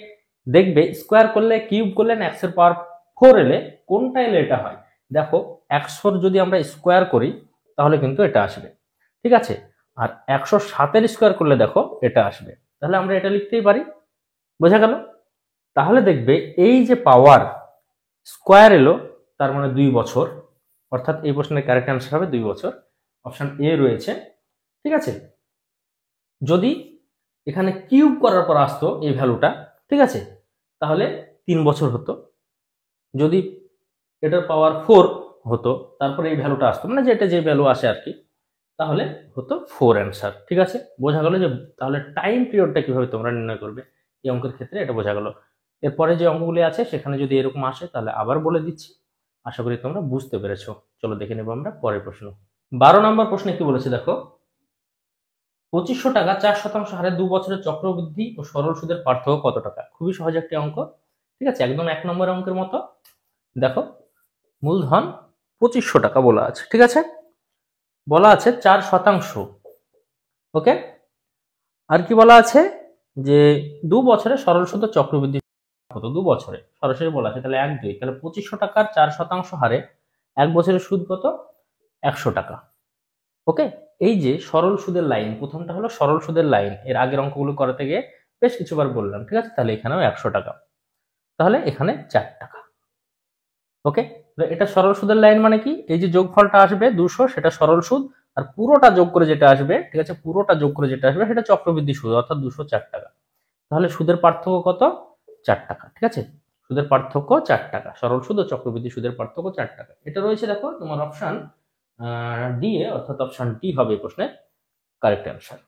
দেখবে স্কোয়ার করলে, কিউব করলে, না 100 এর পাওয়ার 4 এলে, কোনটা এলে এটা হয়? দেখো 100-র যদি আমরা স্কোয়ার করি তাহলে কিন্তু এটা আসবে, ঠিক আছে। আর 107-এর স্কোয়ার করলে দেখো এটা আসবে, তাহলে আমরা এটা লিখতেই পারি। বোঝা গেল? তাহলে দেখবে এই যে পাওয়ার স্কোয়ার এলো, তার মানে 2 বছর, অর্থাৎ এই প্রশ্নের কারেক্ট আনসার হবে 2 বছর। অপশন এ রয়েছে, ঠিক আছে। যদি এখানে কিউব করার পর আসতো এই ভ্যালুটা, ঠিক আছে, তাহলে 3 বছর হতো। যদি এটার পাওয়ার 4 হতো, তারপরে এই ভ্যালুটা আসতো, মানে যেটা যে ভ্যালু আসে আর কি, তাহলে হতো 4 অ্যান্সার, ঠিক আছে। বোঝা গেল যে তাহলে টাইম পিরিয়ডটা কিভাবে তোমরা নির্ণয় করবে এই অঙ্কের ক্ষেত্রে, এটা বোঝা গেল। এরপরে যে অঙ্কগুলি আছে সেখানে যদি এরকম আসে তাহলে আবার বলে দিচ্ছি, আশা করি তোমরা বুঝতে পেরেছো। চলো দেখে নেবো আমরা পরের প্রশ্ন। 12 নম্বর প্রশ্নে কি বলেছে দেখো, 2500 টাকা 4% হারে 2 বছরের চক্রবৃদ্ধি ও সরল সুদের পার্থক্য কত টাকা? খুবই সহজ একটি অঙ্ক, ঠিক আছে, একদম 1 নম্বর অঙ্কের মতো। দেখো মূলধন 2500 টাকা বলা আছে, ঠিক আছে, বলা আছে 4%। ওকে, আর কি বলা আছে, যে 2 বছরে সরল সুদ ও চক্রবৃদ্ধি কত? 2 বছরে সরাসরি বলা আছে, তাহলে 1 2, তাহলে 2500 টাকার 4% হারে 1 বছরের সুদ কত? 100 টাকা। ওকে, এই যে সরল সুদের লাইন, প্রথমটা হলো সরল সুদের লাইন, এর আগের অঙ্কগুলো করাতে গিয়ে বেশ কিছুবার বললাম, ঠিক আছে। তাহলে এখানেও 100 টাকা, তাহলে এখানে 4 টাকা। ওকে, এটা সরল সুদের লাইন মানে কি, এই যে যোগফলটা আসবে 200 সেটা সরল সুদ, আর পুরোটা যোগ করে যেটা আসবে, ঠিক আছে, পুরোটা যোগ করে যেটা আসবে সেটা চক্রবৃদ্ধি সুদ, অর্থাৎ 204 টাকা। তাহলে সুদের পার্থক্য কত? 4 টাকা, ঠিক আছে। সুদের পার্থক্য 4 টাকা, সরল সুদ ও চক্রবৃদ্ধি সুদের পার্থক্য 4 টাকা। এটা রয়েছে দেখো তোমার অপশন ডি এ, অর্থাৎ অপশন ডি হবে এই প্রশ্নের কারেক্ট অ্যান্সার।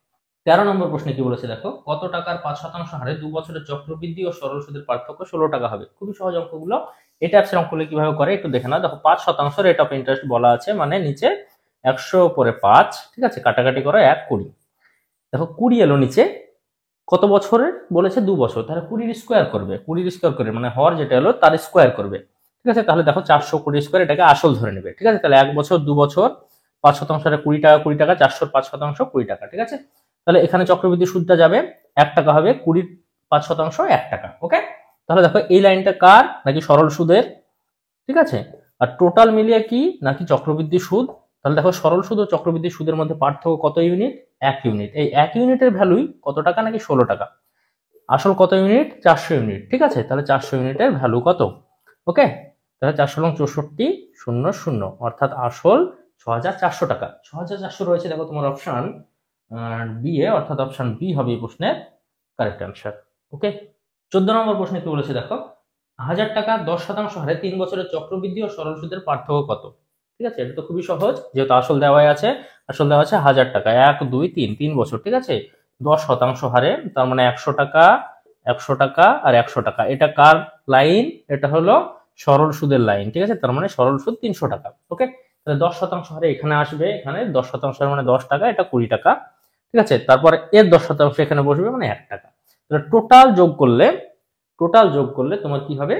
13 নম্বর প্রশ্নে কি বলেছে দেখো, কত টাকার 5% হারে 2 বছরের চক্রবৃদ্ধি ও সরল সুদের পার্থক্য 16 টাকা হবে? খুবই সহজ অঙ্কগুলো। এটা অঙ্কগুলো কিভাবে করে একটু দেখে নাও। দেখো 5% রেট অফ ইন্টারেস্ট বলা আছে, মানে নিচে 100 উপরে 5, ঠিক আছে, কাটাকাটি করো 1 20। দেখো 20 এলো নিচে, কত বছরের বলেছে 2 বছর, তাহলে 20 স্কোয়ার করবে, 20 স্কোয়ার করে মানে হর যেটা এলো তার স্কোয়ার করবে, ঠিক আছে। তাহলে দেখো 420 স্কোয়ার এটাকে আসল ধরে নেবে, ঠিক আছে। তাহলে 1 বছর 2 বছর 5% 20 টাকা 20 টাকা, 400 5% 20 টাকা, ঠিক আছে। তাহলে এখানে চক্রবৃদ্ধি সুদটা যাবে 1 টাকা হবে, 20 5% 1 টাকা, ওকে। তাহলে দেখো এই লাইনটা কার, নাকি সরল সুদের, ঠিক আছে। আর টোটাল মিলিয়ে কি, নাকি চক্রবৃদ্ধি সুদ। তাহলে দেখো সরল সুদ ও চক্রবৃদ্ধি সুদের মধ্যে পার্থক্য কত ইউনিট, 1 ইউনিট। এই 1 ইউনিটের ভ্যালুই কত টাকা, নাকি 16 টাকা। আসল কত ইউনিট, 400 ইউনিট, ঠিক আছে। তাহলে 400 ইউনিটের ভ্যালু কত, ওকে। তাহলে 400 লং 64 0 0, অর্থাৎ আসল 6400 টাকা। 6400 রয়েছে দেখো তোমার অপশন বি এ, অর্থাৎ অপশন বি হবে এই প্রশ্নের কারেক্ট অ্যান্সার, ওকে। 14 নম্বর প্রশ্নে কি বলেছে দেখো, 1000 টাকা 10% হারে 3 বছরের চক্রবৃদ্ধি ও সরল সুদের পার্থক্য কত, ঠিক আছে। এটা তো খুবই সহজ, যেহেতু আসল দেওয়াই আছে, আসল দেওয়া আছে 1000 টাকা, 1 2 3 3 বছর, ঠিক আছে। 10% হারে, তার মানে 100 টাকা 100 টাকা আর 100 টাকা। এটা কার লাইন, এটা হলো সরল সুদের লাইন, ঠিক আছে। তার মানে সরল সুদ 300 টাকা, ওকে। তাহলে 10% হারে এখানে আসবে, এখানে 10% মানে 10 টাকা, এটা 20 টাকা, ঠিক আছে। তারপরে এর 10% এখানে বসবে, মানে 1 টাকা। তাহলে টোটাল যোগ করলে তোমার কি হবে,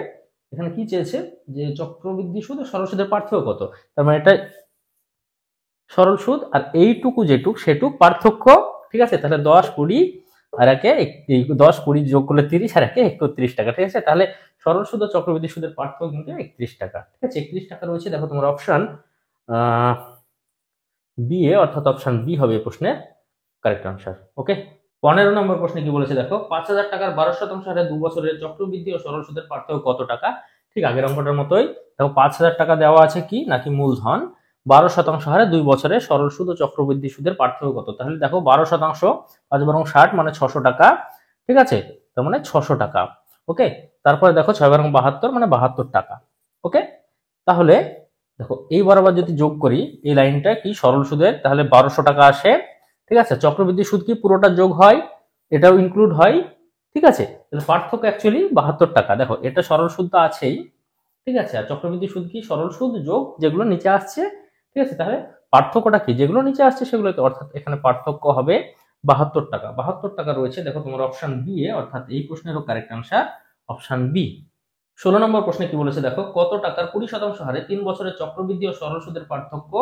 এখানে কি চেয়েছে যে চক্রবৃদ্ধি সুদ ও সরল সুদের পার্থক্য কত। তার মানে এটা সরল সুদ আর এইটুকু যেটুক সেটুক পার্থক্য, ঠিক আছে। তাহলে 10 20 আর একে 10 20 যোগ করলে 30 আর একে 31 টাকা, ঠিক আছে। তাহলে সরল সুদ ও চক্রবৃদ্ধি সুদের পার্থক্য কিন্তু 31 টাকা, ঠিক আছে। 31 টাকা রয়েছে দেখো তোমার অপশন বি এ, অর্থাৎ অপশন বি হবে এই প্রশ্নের কারেক্ট আনসার, ওকে। 15 নম্বর প্রশ্নে কি বলেছে দেখো, 5000 টাকার 12% হারে 2 বছরের চক্রবৃদ্ধি ও সরল সুদের পার্থক্য কত টাকা। ঠিক আগের অঙ্কটার মতোই, দেখো 5000 টাকা দেওয়া আছে কি, নাকি মূলধন, 12% হারে 2 বছরে সরল সুদ ও চক্রবৃদ্ধি সুদের পার্থক্য কত। তাহলে দেখো 12%, 5 বরং 60 মানে 600 টাকা, ঠিক আছে। তার মানে 600 টাকা, ওকে। তারপরে দেখো 6 বরং 72 মানে 72 টাকা, ওকে। তাহলে দেখো এই বরাবর যদি যোগ করি এই লাইনটা কি সরল সুদের, তাহলে 1200 টাকা আসে, ঠিক আছে। চক্রবৃদ্ধি সুদ কি পুরোটা যোগ হয়, এটাও ইনক্লুড হয়, ঠিক আছে। তাহলে পার্থক্য অ্যাকচুয়ালি 72 টাকা। দেখো এটা সরল সুদ তো আছেই, ঠিক আছে। আর চক্রবৃদ্ধি সুদ কি সরল সুদ যোগ যেগুলো নিচে আসছে, ঠিক আছে। তাহলে পার্থক্যটা কি, যেগুলো নিচে আসছে সেগুলোতে, অর্থাৎ এখানে পার্থক্য হবে 72 টাকা। 72 টাকা রয়েছে দেখো তোমার অপশন বি এ, অর্থাৎ এই প্রশ্নেরও কারেক্ট আনসার অপশন বি। 16 নম্বর প্রশ্নে কি বলেছে দেখো, কত টাকার 20% হারে 3 বছরের চক্রবৃদ্ধি ও সরল সুদের পার্থক্য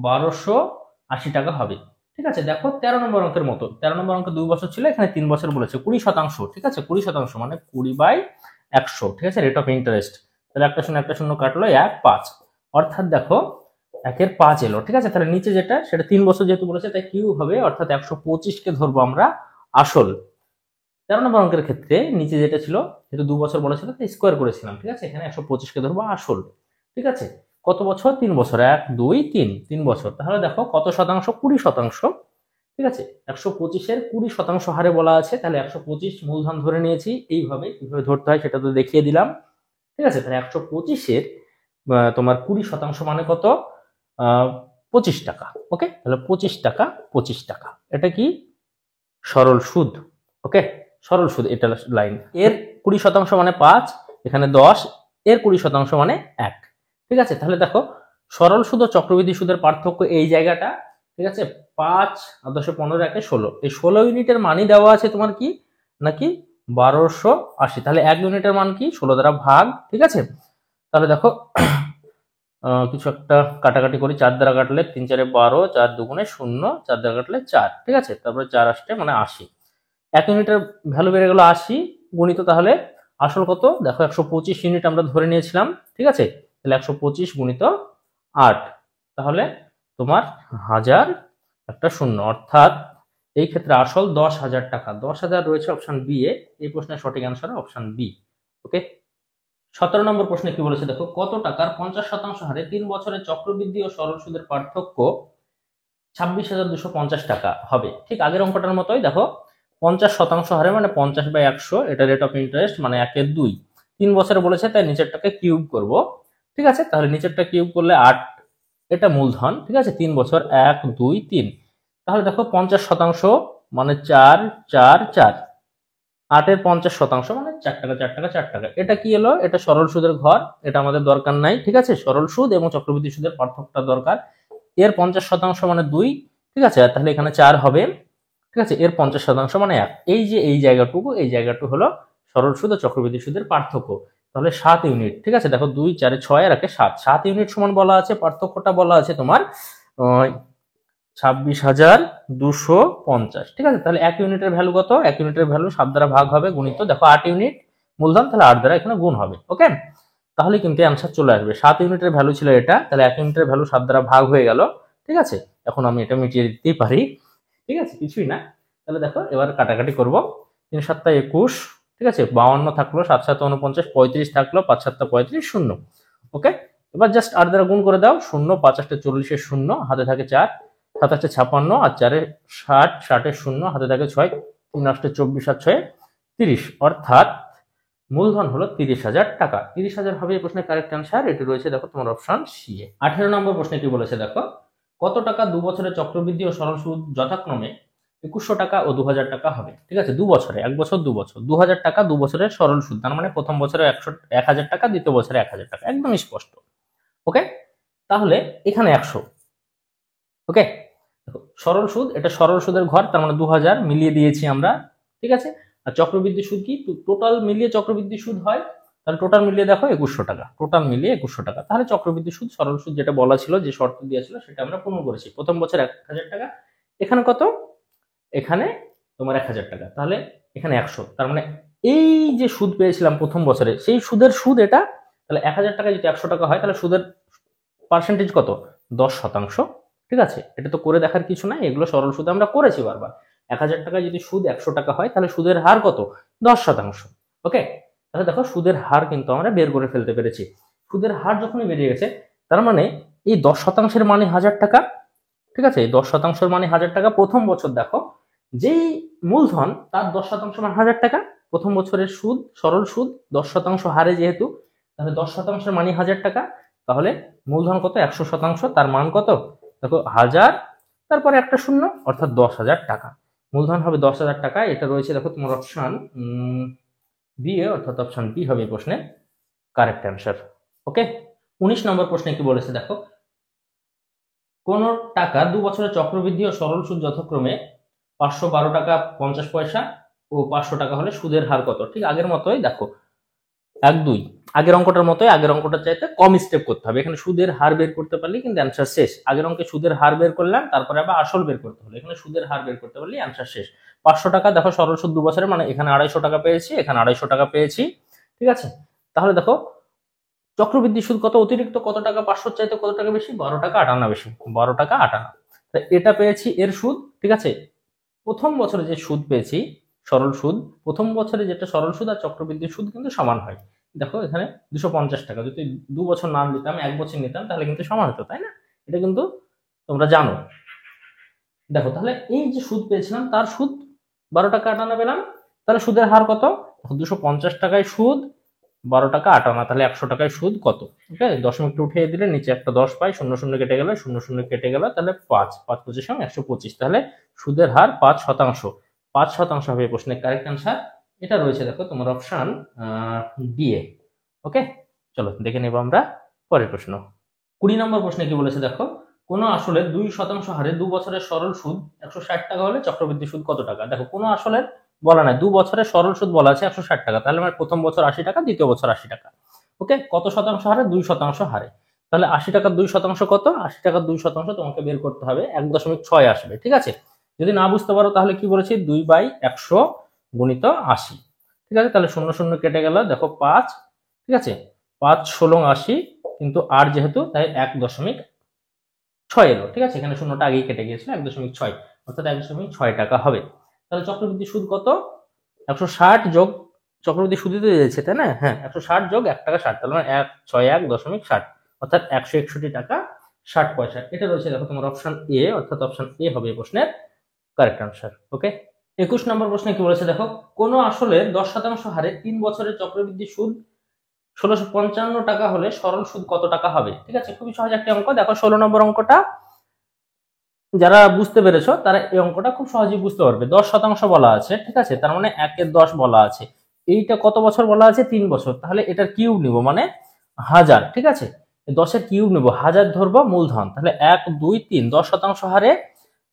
1280 টাকা হবে, ঠিক আছে। দেখো 13 নম্বর অঙ্কের মতো, 13 নম্বর অঙ্কে 2 বছর ছিল, এখানে 3 বছর বলেছে, 20%, ঠিক আছে। 20% মানে 20/100, ঠিক আছে, রেট অফ ইন্টারেস্ট। তাহলে একটা শূন্য কাটলো 1 5, অর্থাৎ দেখো 1 এর 5 এলো, ঠিক আছে। তাহলে নিচে যেটা সেটা 3 বছর যেহেতু বলেছে তাই কিউ হবে, অর্থাৎ 125 কে ধরবো আমরা আসল। 13 নম্বর অঙ্কের ক্ষেত্রে নিচে যেটা ছিল, যেহেতু 2 বছর বলেছিল তাই স্কোয়ার করেছিলাম, ঠিক আছে। এখানে 125 কে ধরবো আসল, ঠিক আছে। কত বছর, 3 বছর, 1 2 3 3 বছর। তাহলে দেখো কত শতাংশ, 20%, ঠিক আছে। 125-এর 20% হারে বলা আছে, তাহলে 125 মূলধন ধরে নিয়েছি, এইভাবে কিভাবে ধরতে হয় সেটা তো দেখিয়ে দিলাম, ঠিক আছে। তাহলে 125-এর তোমার 20% মানে কত, 25 টাকা, ওকে। তাহলে 25 টাকা 25 টাকা, এটা কি সরল সুদ, ওকে। সরল সুদ এটা লাইন, এর 20% মানে 5, এখানে 10, এর 20% মানে 1, ঠিক আছে। তাহলে দেখো সরল সুদ ও চক্রবৃদ্ধি সুদের পার্থক্য এই জায়গাটা, ঠিক আছে। 5 আর 10 15 1 16, এই 16 ইউনিটের মানই দেওয়া আছে তোমার কি, নাকি 1280। তাহলে 1 ইউনিটের মান কি 16 দ্বারা ভাগ, ঠিক আছে। তাহলে দেখো কিছু একটা কাটাকাটি করি, 4 দ্বারা কাটলে 3 4 12, 4 2 0, 4 দ্বারা কাটলে 4, ঠিক আছে। তারপরে 4 আসছে মানে 80, 1 ইউনিটের ভ্যালু বেড়ে গেল 80 গুণিত, তাহলে আসল কত দেখো 125 ইউনিট আমরা ধরে নিয়েছিলাম, ঠিক আছে। তাহলে 125 গুণিত 8, তাহলে তোমার 1000 একটা শূন্য, অর্থাৎ এই ক্ষেত্রে আসল 10,000 টাকা। 10,000 রয়েছে অপশন বি এ, এই প্রশ্নের সঠিক অ্যান্সার অপশন বি, ওকে। 17 নম্বর প্রশ্নে কি বলেছে দেখো, কত টাকার 50% হারে 3 বছরের চক্রবৃদ্ধি ও সরল সুদের পার্থক্য 26,250 টাকা হবে। ঠিক আগের অঙ্কটার মতোই, দেখো 50% হারে মানে 50/100, এটা রেট অফ ইন্টারেস্ট মানে 1 এর 2, 3 বছরে বলেছে তাই নিচেরটাকে কিউব করব, ঠিক আছে। তাহলে নিচেরটা কিউব করলে 8, এটা মূলধন, ঠিক আছে। 3 বছর 1 2 3, তাহলে দেখো 50% মানে 4 4 4, 8 এর 50% মানে 4 টাকা 4 টাকা 4 টাকা। এটা কি এলো, এটা সরল সুদের ঘর, এটা আমাদের দরকার নাই, ঠিক আছে। সরল সুদ এবং চক্রবৃদ্ধি সুদের পার্থক্যটা দরকার। এর 50% মানে 2, ঠিক আছে, তাহলে এখানে 4 হবে, ঠিক আছে, এর 50% মানে 1। এই যে এই জায়গাটুকু হলো সরল সুদ ও চক্রবৃদ্ধি সুদের পার্থক্য। তাহলে 7 ইউনিট, ঠিক আছে, দেখো 2 4 6 আর 1 7, 7 ইউনিট সমান বলা আছে, পার্থক্যটা বলা আছে তোমার 26,250, ঠিক আছে। তাহলে 1 ইউনিটের ভ্যালু কত? 1 ইউনিটের ভ্যালু 7 দ্বারা ভাগ হবে, গুণিত, দেখো 8 ইউনিট মূলধন, তাহলে 8 দ্বারা এখানে গুণ হবে। ওকে, তাহলে কিন্তু অ্যান্সার চলে আসবে। 7 ইউনিটের ভ্যালু ছিল এটা, তাহলে 1 ইউনিটের ভ্যালু 7 দ্বারা ভাগ হয়ে গেল, ঠিক আছে। এখন আমি এটা মিটিয়ে দিতেই পারি, ঠিক আছে, কিছুই না। তাহলে দেখো এবার কাটাকাটি করব, 3 7 21, ঠিক আছে, 52 থাকলো, 7 7 49, 35 থাকলো, 5 7 35, 0। ওকে, এবার জাস্ট 8 দ্বারা গুণ করে দাও, 0 5 8 40, 0 হাতে থাকে 4, 7 8 56 আর 4 60, 60 0 হাতে থাকে 6, 3 8 24 আর 6 30, অর্থাৎ মূলধন হলো 30,000 টাকা। 30,000 হবে এই প্রশ্নের কারেক্ট অ্যান্সার। এটি রয়েছে দেখো তোমার অপশন সি এ। 18 নম্বর প্রশ্নে কি বলেছে দেখো, কত টাকা 2 বছরের চক্রবৃদ্ধি ও সরল সুদ যথাক্রমে 2100 টাকা ও 2000 টাকা হবে, ঠিক আছে। 2 বছরে, 1 বছর 2 বছর, 2000 টাকা 2 বছরের সরল সুদ, তার মানে প্রথম বছরে 1000 টাকা, দ্বিতীয় বছরে 1000 টাকা, একদম স্পষ্ট। ওকে, তাহলে এখানে 100। ওকে, দেখো সরল সুদ, এটা সরল সুদের ঘর, তার মানে 2000 মিলিয়ে দিয়েছি আমরা, ঠিক আছে। আর চক্রবৃদ্ধি সুদ কি, টোটাল মিলিয়ে চক্রবৃদ্ধি সুদ হয়, তাহলে টোটাল মিলিয়ে দেখো 2100 টাকা, টোটাল মিলিয়ে 2100 টাকা। তাহলে চক্রবৃদ্ধি সুদ সরল সুদ যেটা বলা ছিল, যে শর্ত দেওয়া ছিল, সেটা আমরা পূরণ করেছি। প্রথম বছর 1000 টাকা, এখানে কত, এখানে তোমার 1000 টাকা, তাহলে এখানে 100, তার মানে এই যে সুদ পেয়েছিলাম প্রথম বছরে, সেই সুদের সুদ এটা। তাহলে 1000 টাকা যদি 100 টাকা হয়, তাহলে সুদের পার্সেন্টেজ কত, 10%, ঠিক আছে। এটা তো করে দেখার কিছু নাই, এগুলো সরল সুদে আমরা করেছি বারবার। 1000 টাকা যদি সুদ 100 টাকা হয়, তাহলে সুদের হার কত, 10%। ওকে, তাহলে দেখো সুদের হার কিন্তু আমরা বের করে ফেলতে পেরেছি। সুদের হার যখনই বেরিয়ে গেছে, তার মানে এই 10%-এর মানে 1000 টাকা, ঠিক আছে। এই 10%-এর মানে 1000 টাকা। প্রথম বছর দেখো যেই মূলধন, তার 10% মানে 1000 টাকা। প্রথম বছরের সুদ, সরল সুদ 10% হারে যেহেতু, তাহলে 10%-এর মানে 1000 টাকা। তাহলে মূলধন কত, 100%, তার মান কত, দেখো 1000, তারপরে একটা শূন্য, অর্থাৎ 10,000 টাকা। মূলধন হবে 10,000 টাকা। এটা রয়েছে দেখো তোমার অপশন বি এ, অর্থাৎ অপশন বি হবে প্রশ্নের কারেক্ট অ্যান্সার। ওকে, 19 নম্বর প্রশ্নে কি বলেছে দেখো, কোন টাকা 2 বছরের চক্রবৃদ্ধি ও সরল সুদ যথাক্রমে 512 টাকা 50 পয়সা ও 500 টাকা হলে সুদের হার কত। ঠিক আগের মতোই দেখো, 1 2, আগের অঙ্কটার মতোই, আগের অঙ্কটার চাইতে কম স্টেপ করতে হবে। এখানে সুদের হার বের করতে পারলে কিন্তু অ্যান্সার শেষ। আগের অঙ্কে সুদের হার বের করলাম, তারপরে আবার আসল বের করতে হলো। এখানে সুদের হার বের করতে পারলে অ্যান্সার শেষ। 500 টাকা দেখো সরল সুদ 2 বছরের, মানে এখানে 250 টাকা পেয়েছি, এখানে 250 টাকা পেয়েছি, ঠিক আছে। তাহলে দেখো চক্রবৃদ্ধি সুদ কত, অতিরিক্ত কত টাকা, 500 চাইতে কত টাকা বেশি, 12 টাকা 58 বেশি, 12 টাকা 58। এটা পেয়েছি এর সুদ, ঠিক আছে। প্রথম বছরে যে সুদ পেয়েছি সরল সুদ, প্রথম বছরে যেটা সরল সুদ আর চক্রবৃদ্ধি সুদ কিন্তু সমান হয়। দেখো এখানে 250 টাকা, যদি 2 বছর না নিতাম, 1 বছর নিতাম, তাহলে কিন্তু সমান হতো, তাই না? এটা কিন্তু তোমরা জানো। দেখো তাহলে এই যে সুদ পেয়েছিলাম, তার সুদ 12 টাকা 58 পেলাম, তাহলে সুদের হার কত, 250 টাকায় সুদ, 12 টাকা 58, তাহলে 100 টাকায় সুদ কত। ওকে, দশমিকটা উঠিয়ে দিলে নিচে একটা 10 পাই, 0 0 কেটে গেল, 0 0 কেটে গেল, তাহলে 5 5 25 125, তাহলে সুদের হার 5%। 5% হবে প্রশ্নের কারেক্ট অ্যান্সার। এটা রয়েছে দেখো তোমার অপশন ডি এ। ওকে, চলো দেখে নেব আমরা পরের প্রশ্ন। 20 নম্বর প্রশ্নে কি বলেছে দেখো, কোন আসলে 2% হারে 2 বছরের সরল সুদ 160 টাকা হলে চক্রবৃদ্ধি সুদ কত টাকা। দেখো কোন আসলের বলা নাই, 2 বছরের সরল সুদ বলা আছে 160 টাকা, তাহলে আমার প্রথম বছর 80 টাকা, দ্বিতীয় বছর 80 টাকা। ওকে, কত শতাংশ হারে, 2% হারে। তাহলে 80 টাকার 2% কত, 80 টাকার 2% তোমাকে বের করতে হবে, 1.6 আসবে, ঠিক আছে। যদি না বুঝতে পারো তাহলে কি বলেছি, 2/100 গুণিত 80, ঠিক আছে। তাহলে 0 0 কেটে গেল, দেখো 5, ঠিক আছে, 5 16 80, কিন্তু আর যেহেতু তাই 1.6 এলো, ঠিক আছে। এখানে শূন্যটা আগেই কেটে গিয়েছিল, 1.6, অর্থাৎ 1.6 টাকা হবে। তাহলে চক্রবৃদ্ধি সুদ কত, 160 যোগ, চক্রবৃদ্ধি সুদ দিতে দিয়েছে তাই না, হ্যাঁ, 160 যোগ 1 টাকা 60, তাহলে 161.60, অর্থাৎ 161 টাকা 60 পয়সা। এটা রয়েছে দেখো তোমার অপশন এ, অর্থাৎ অপশন এ হবে এই প্রশ্নের কারেক্ট আনসার। ওকে, 21 নম্বর প্রশ্নে কি বলেছে দেখো, কোন আসলে 10% হারে 3 বছরের চক্রবৃদ্ধি সুদ 1655 টাকা হলে সরল সুদ কত টাকা হবে। ঠিক আছে, খুবই সহজ একটা অঙ্ক। দেখো 16 নম্বর অঙ্কটা যারা বুঝতে পেরেছো তারা এই অঙ্কটা খুব সহজেই বুঝতে পারবে। 10% বলা আছে, ঠিক আছে, তার মানে 1 10 বলা আছে। এইটা কত বছর বলা আছে, 3 বছর, তাহলে এটার কিউব নিব, মানে 1000, ঠিক আছে। 10-এর কিউব নেবো, 1000 ধরবো মূলধন, তাহলে 1 2 3 10% হারে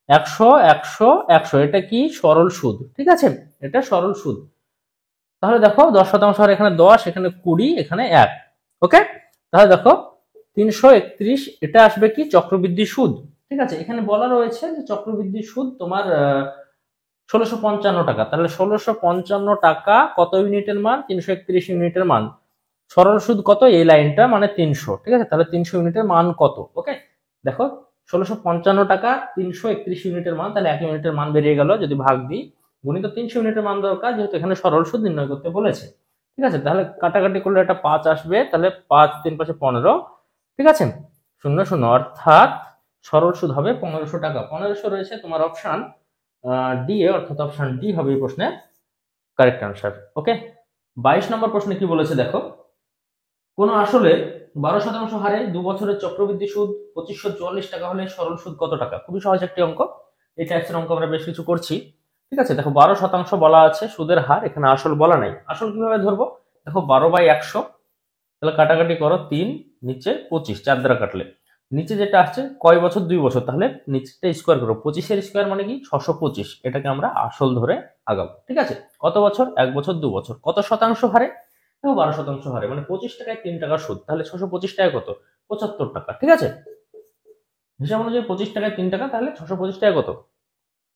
100 100 100, এটা কি সরল সুদ, ঠিক আছে, এটা সরল সুদ। তাহলে দেখো 10% হারে এখানে 10, এখানে 20, এখানে 1, ওকে। তাহলে দেখো 331, এটা আসবে কি চক্রবৃদ্ধি সুদ, ঠিক আছে। এখানে বলা রয়েছে যে চক্রবৃদ্ধি সুদ তোমার 1655 টাকা, তাহলে 1655 টাকা কত ইউনিটের মান, 331 ইউনিটের মান। সরল সুদ কত, এই লাইনটা মানে 300, ঠিক আছে, তাহলে 300 ইউনিটের মান কত, ওকে। দেখো 1655 টাকা 331 ইউনিটের মান, তাহলে 1 ইউনিটের মান বেরিয়ে গেল যদি ভাগ দিই, গুণিত 300 ইউনিটের মান দরকার, যেহেতু এখানে সরল সুদ নির্ণয় করতে বলেছে, ঠিক আছে। তাহলে কাটাকাটি করলে এটা 5 আসবে, তাহলে 5 3 5 15, ঠিক আছে, 0 0, অর্থাৎ সরল সুদ হবে 1500 টাকা। 1500 রয়েছে তোমার অপশন ডি এ, অর্থাৎ অপশন ডি হবে এই প্রশ্নের কারেক্ট আনসার, ওকে। 22 নম্বর প্রশ্নে কি বলেছে দেখো, কোন আসলে 12% হারে 2 বছরের চক্রবৃদ্ধি সুদ 2544 টাকা হলে সরল সুদ কত টাকা। খুবই সহজ একটি অঙ্ক, এই টাইপসের অঙ্ক আমরা বেশ কিছু করছি, ঠিক আছে। দেখো 12% বলা আছে সুদের হার, এখানে আসল বলা নাই। আসল কিভাবে ধরবো, দেখো 12/100, তাহলে কাটাকাটি করো 3, নিচে 25, 4 দ্বারা কাটলে নিচে যেটা আসছে কয় বছর, 2 বছর, তাহলে নিচেটা স্কোয়ার করো, 25-এর স্কোয়ার মানে কি 625, এটাকে আমরা আসল ধরে আগাবো, ঠিক আছে। কত বছর, 1 বছর 2 বছর, কত শতাংশ হারে, 12% হারে, মানে 25 টাকায় 3 টাকা সুদ, তাহলে 625 টাকা কত, 75 টাকা, ঠিক আছে। হিসাব অনুযায়ী 25 টাকায় 3 টাকা, তাহলে 625 টাকা কত,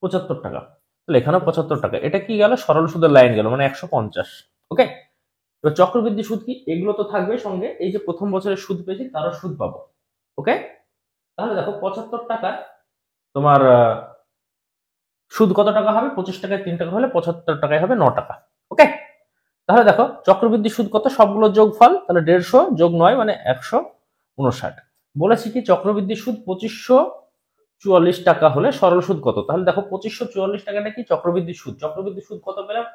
75 টাকা, তাহলে এখানেও 75 টাকা, এটা কি গেল সরল সুদের লাইন গেল, মানে 150, ওকে। এবার চক্রবৃদ্ধি সুদ কি, এগুলো তো থাকবে সঙ্গে, এই যে প্রথম বছরের সুদ পেয়েছি তারও সুদ পাবো, ওকে। তাহলে দেখো 75 টাকা তোমার সুদ কত টাকা হবে, 25 টাকায় 3 টাকা হলে 75 টাকায় হবে 9 টাকা, ওকে। তাহলে দেখো চক্রবৃদ্ধি সুদ কত, সবগুলো যোগফল, তাহলে 150 যোগ 9 মানে 159। বলেছি কি চক্রবৃদ্ধি সুদ 2544 টাকা হলে সরল সুদ কত, তাহলে দেখো 2544 টাকাটা কি চক্রবৃদ্ধি সুদ, চক্রবৃদ্ধি সুদ কত পেলাম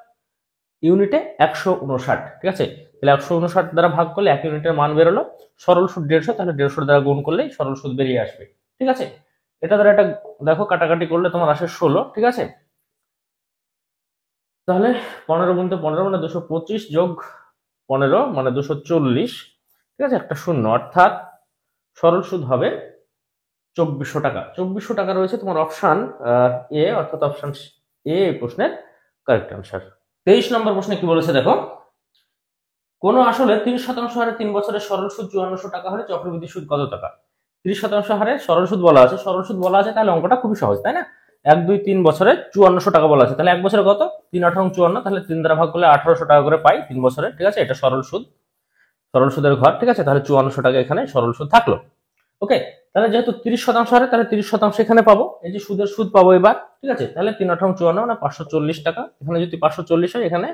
ইউনিটে 159, ঠিক আছে। তাহলে 159 দ্বারা ভাগ করলে 1 ইউনিটের মান বেরোলো, সরল সুদ 150, তাহলে 150 দ্বারা গুণ করলেই সরল সুদ বেরিয়ে আসবে, ঠিক আছে। এটা দ্বারা এটা দেখো কাটাকাটি করলে তোমার আসে 16, ঠিক আছে। তাহলে 15 গুণতে 15 মানে 225 যোগ 15 মানে 240, ঠিক আছে, একটা শূন্য, অর্থাৎ সরল সুদ হবে 2400 টাকা। 2400 টাকা রয়েছে তোমার অপশন এ, অর্থাৎ অপশন এ এই প্রশ্নের কারেক্ট আনসার। 23 নম্বর প্রশ্নে কি বলেছে দেখো, কোন আসলে 30% হারে 3 বছরের সরল সুদ 5400 টাকা হলে চক্রবৃদ্ধি সুদ কত টাকা। 30% হারে সরল সুদ বলা আছে, সরল সুদ বলা আছে, তাহলে অঙ্কটা খুবই সহজ, তাই না। 1 2 3 বছরে 5400 টাকা বলা আছে, তাহলে এক বছরে কত, 3 8 54, তাহলে 3 দ্বারা ভাগ করলে 1800 টাকা করে পাই 3 বছরে, ঠিক আছে। এটা সরল সুদ, সরল সুদের ঘর, ঠিক আছে। তাহলে 5400 টাকা এখানে সরল সুদ থাকলো, ওকে। তাহলে যেহেতু 30% হারে, তাহলে 30% এখানে পাবো, এই যে সুদের সুদ পাবো এবার, ঠিক আছে। তাহলে 3 8 54 মানে 540 টাকা, এখানে যদি 540 হয় এখানে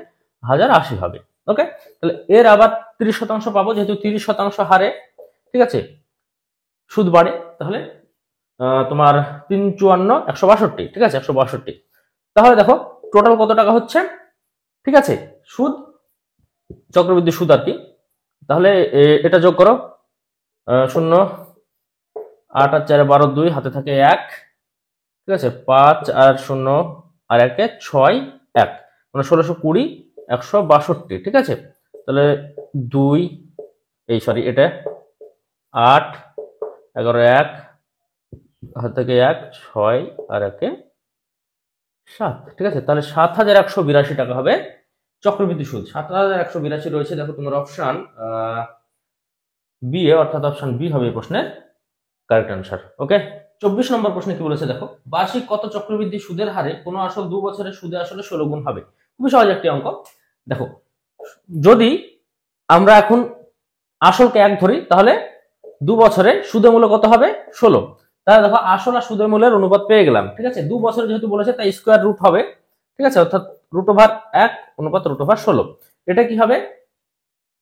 1080 হবে, ওকে। তাহলে এর আবার 30% পাবো, যেহেতু 30% হারে, ঠিক আছে, সুদ বাড়ে, তাহলে তোমার 3 54 162, ঠিক আছে, 162। তাহলে দেখো টোটাল কত টাকা হচ্ছে, ঠিক আছে, সুদ, চক্রবৃদ্ধি সুদ আর কি। তাহলে এটা যোগ করো, 0 8 আর 4 12 2, হাতে থাকে 1, ঠিক আছে, 5 আর 0 আর 1 6 1, মানে 1620 162, ঠিক আছে। তাহলে 2 এই সরি এটা 8 11 1, হাত থেকে 1 6 আর 1 7, ঠিক আছে। তাহলে 7182 টাকা হবে চক্রবৃদ্ধি সুদ। 7182 রয়েছে, দেখো তোমার অপশন বি এ, অর্থাৎ অপশন বি হবে এই প্রশ্নের কারেক্ট আনসার, ওকে। 24 নম্বর প্রশ্নে কি বলেছে দেখো, বার্ষিক কত চক্রবৃদ্ধি সুদের হারে কোন আসল 2 বছরের সুদে আসলে 16 গুণ হবে। খুবই সহজ একটি অঙ্ক। দেখো যদি আমরা এখন আসলকে 1 ধরি, তাহলে 2 বছরে সুদের মূল্য কত হবে 16। তাহলে দেখো আসল আর সুদের মূল্যের অনুপাত পেয়ে গেলাম, ঠিক আছে। 2 বছরে যেহেতু বলেছে তাই স্কোয়ার রুট হবে, ঠিক আছে, অর্থাৎ √1 অনুপাত √16। এটা কি হবে,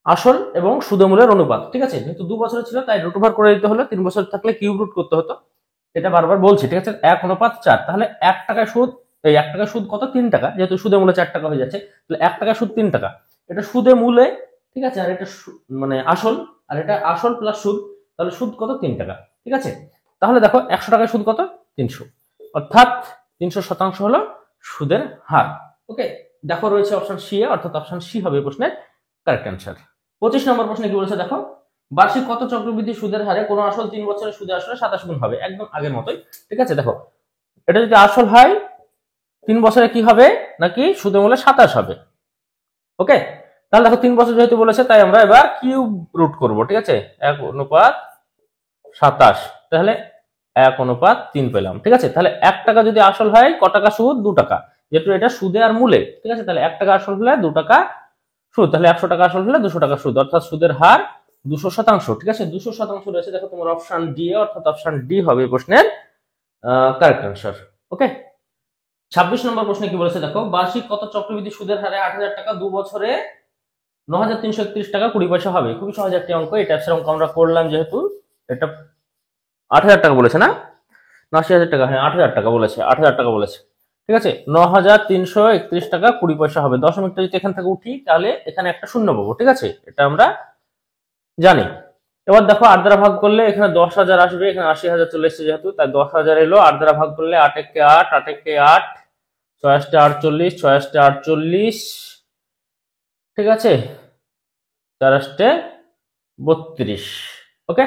আসল এবং সুদের মূল্যের অনুপাত, ঠিক আছে। যেহেতু 2 বছর ছিল তাই √ওভার করে দিতে হলো, 3 বছর থাকলে কিউব রুট করতে হতো, এটা বারবার বলছি, ঠিক আছে। 1:4, তাহলে 1 টাকায় সুদ, এই 1 টাকায় সুদ কত, 3 টাকা, যেহেতু সুদের মূল্য 4 টাকা হয়ে যাচ্ছে, তাহলে 1 টাকায় সুদ 3 টাকা, এটা সুদে মূলে, ঠিক আছে। আর এটা মানে আসল, আর এটা আসল প্লাস সুদ, তাহলে সুদ কত 3 টাকা, ঠিক আছে। তাহলে দেখো 100 টাকায় সুদ কত 300, অর্থাৎ 300% হলো সুদের হার, ওকে। দেখো রয়েছে অপশন সি এ, অর্থাৎ অপশন সি হবে এই প্রশ্নের কারেক্ট অ্যান্সার। 25 নম্বর প্রশ্নে কি বলেছে দেখো, বার্ষিক কত চক্রবৃদ্ধি সুদের হারে কোনো আসল 3 বছরের সুদে আসলে 27 গুণ হবে, একদম আগের মতোই। ঠিক আছে, দেখো এটা যদি আসল হয় 3 বছরে কি হবে নাকি সুদের মূল্য 27 হবে। ওকে, তাহলে দেখো 3 বছর যেহেতু বলেছে তাই আমরা এবার কিউব রুট করব। ঠিক আছে, 1/27, তাহলে 1/3 পেলাম। ঠিক আছে, তাহলে 1 টাকা যদি আসল হয় ক টাকা সুদ? 2 টাকা, যেহেতু এটা সুদে আর মূলে। ঠিক আছে, তাহলে 1 টাকা আসল হলে 2 টাকা সুদ, তাহলে 100 টাকা আসল হলে 200 টাকা সুদ, অর্থাৎ সুদের হার 200%। ঠিক আছে, 200% রয়েছে দেখো তোমার অপশন ডি, অর্থাৎ অপশন ডি হবে এই প্রশ্নের কারেক্ট আনসার। ওকে, 26 নম্বর প্রশ্নে কি বলেছে দেখো, বার্ষিক কত চক্রবৃদ্ধি সুদের হারে 8,000 টাকা 2 বছরে 9,331 টাকা 20 পয়সা হবে? খুবই সহজ একটি অঙ্ক, এই টাইপসের অঙ্ক আমরা করলাম, যেহেতু এটা 8,000 টাকা বলেছে না 80,000 টাকা, হ্যাঁ 8,000 টাকা বলেছে, 8,000 টাকা বলেছে। ঠিক আছে, 9,331 টাকা 20 পয়সা হবে। দশমিকটা যদি এখান থেকে উঠি তাহলে এখানে একটা শূন্য পাবো। ঠিক আছে, এটা আমরা জানি। এবার দেখো 8 দ্বারা ভাগ করলে এখানে 10,000 আসবে, এখানে 80,000 চলে এসেছে যেহেতু, তাই 10,000 এলো। 8 দ্বারা ভাগ করলে 8 একে 8, 8 একে 8, 6 আষ্টে 48, 6 আষ্টে 48, ঠিক আছে, 4 আষ্টে 32। ওকে,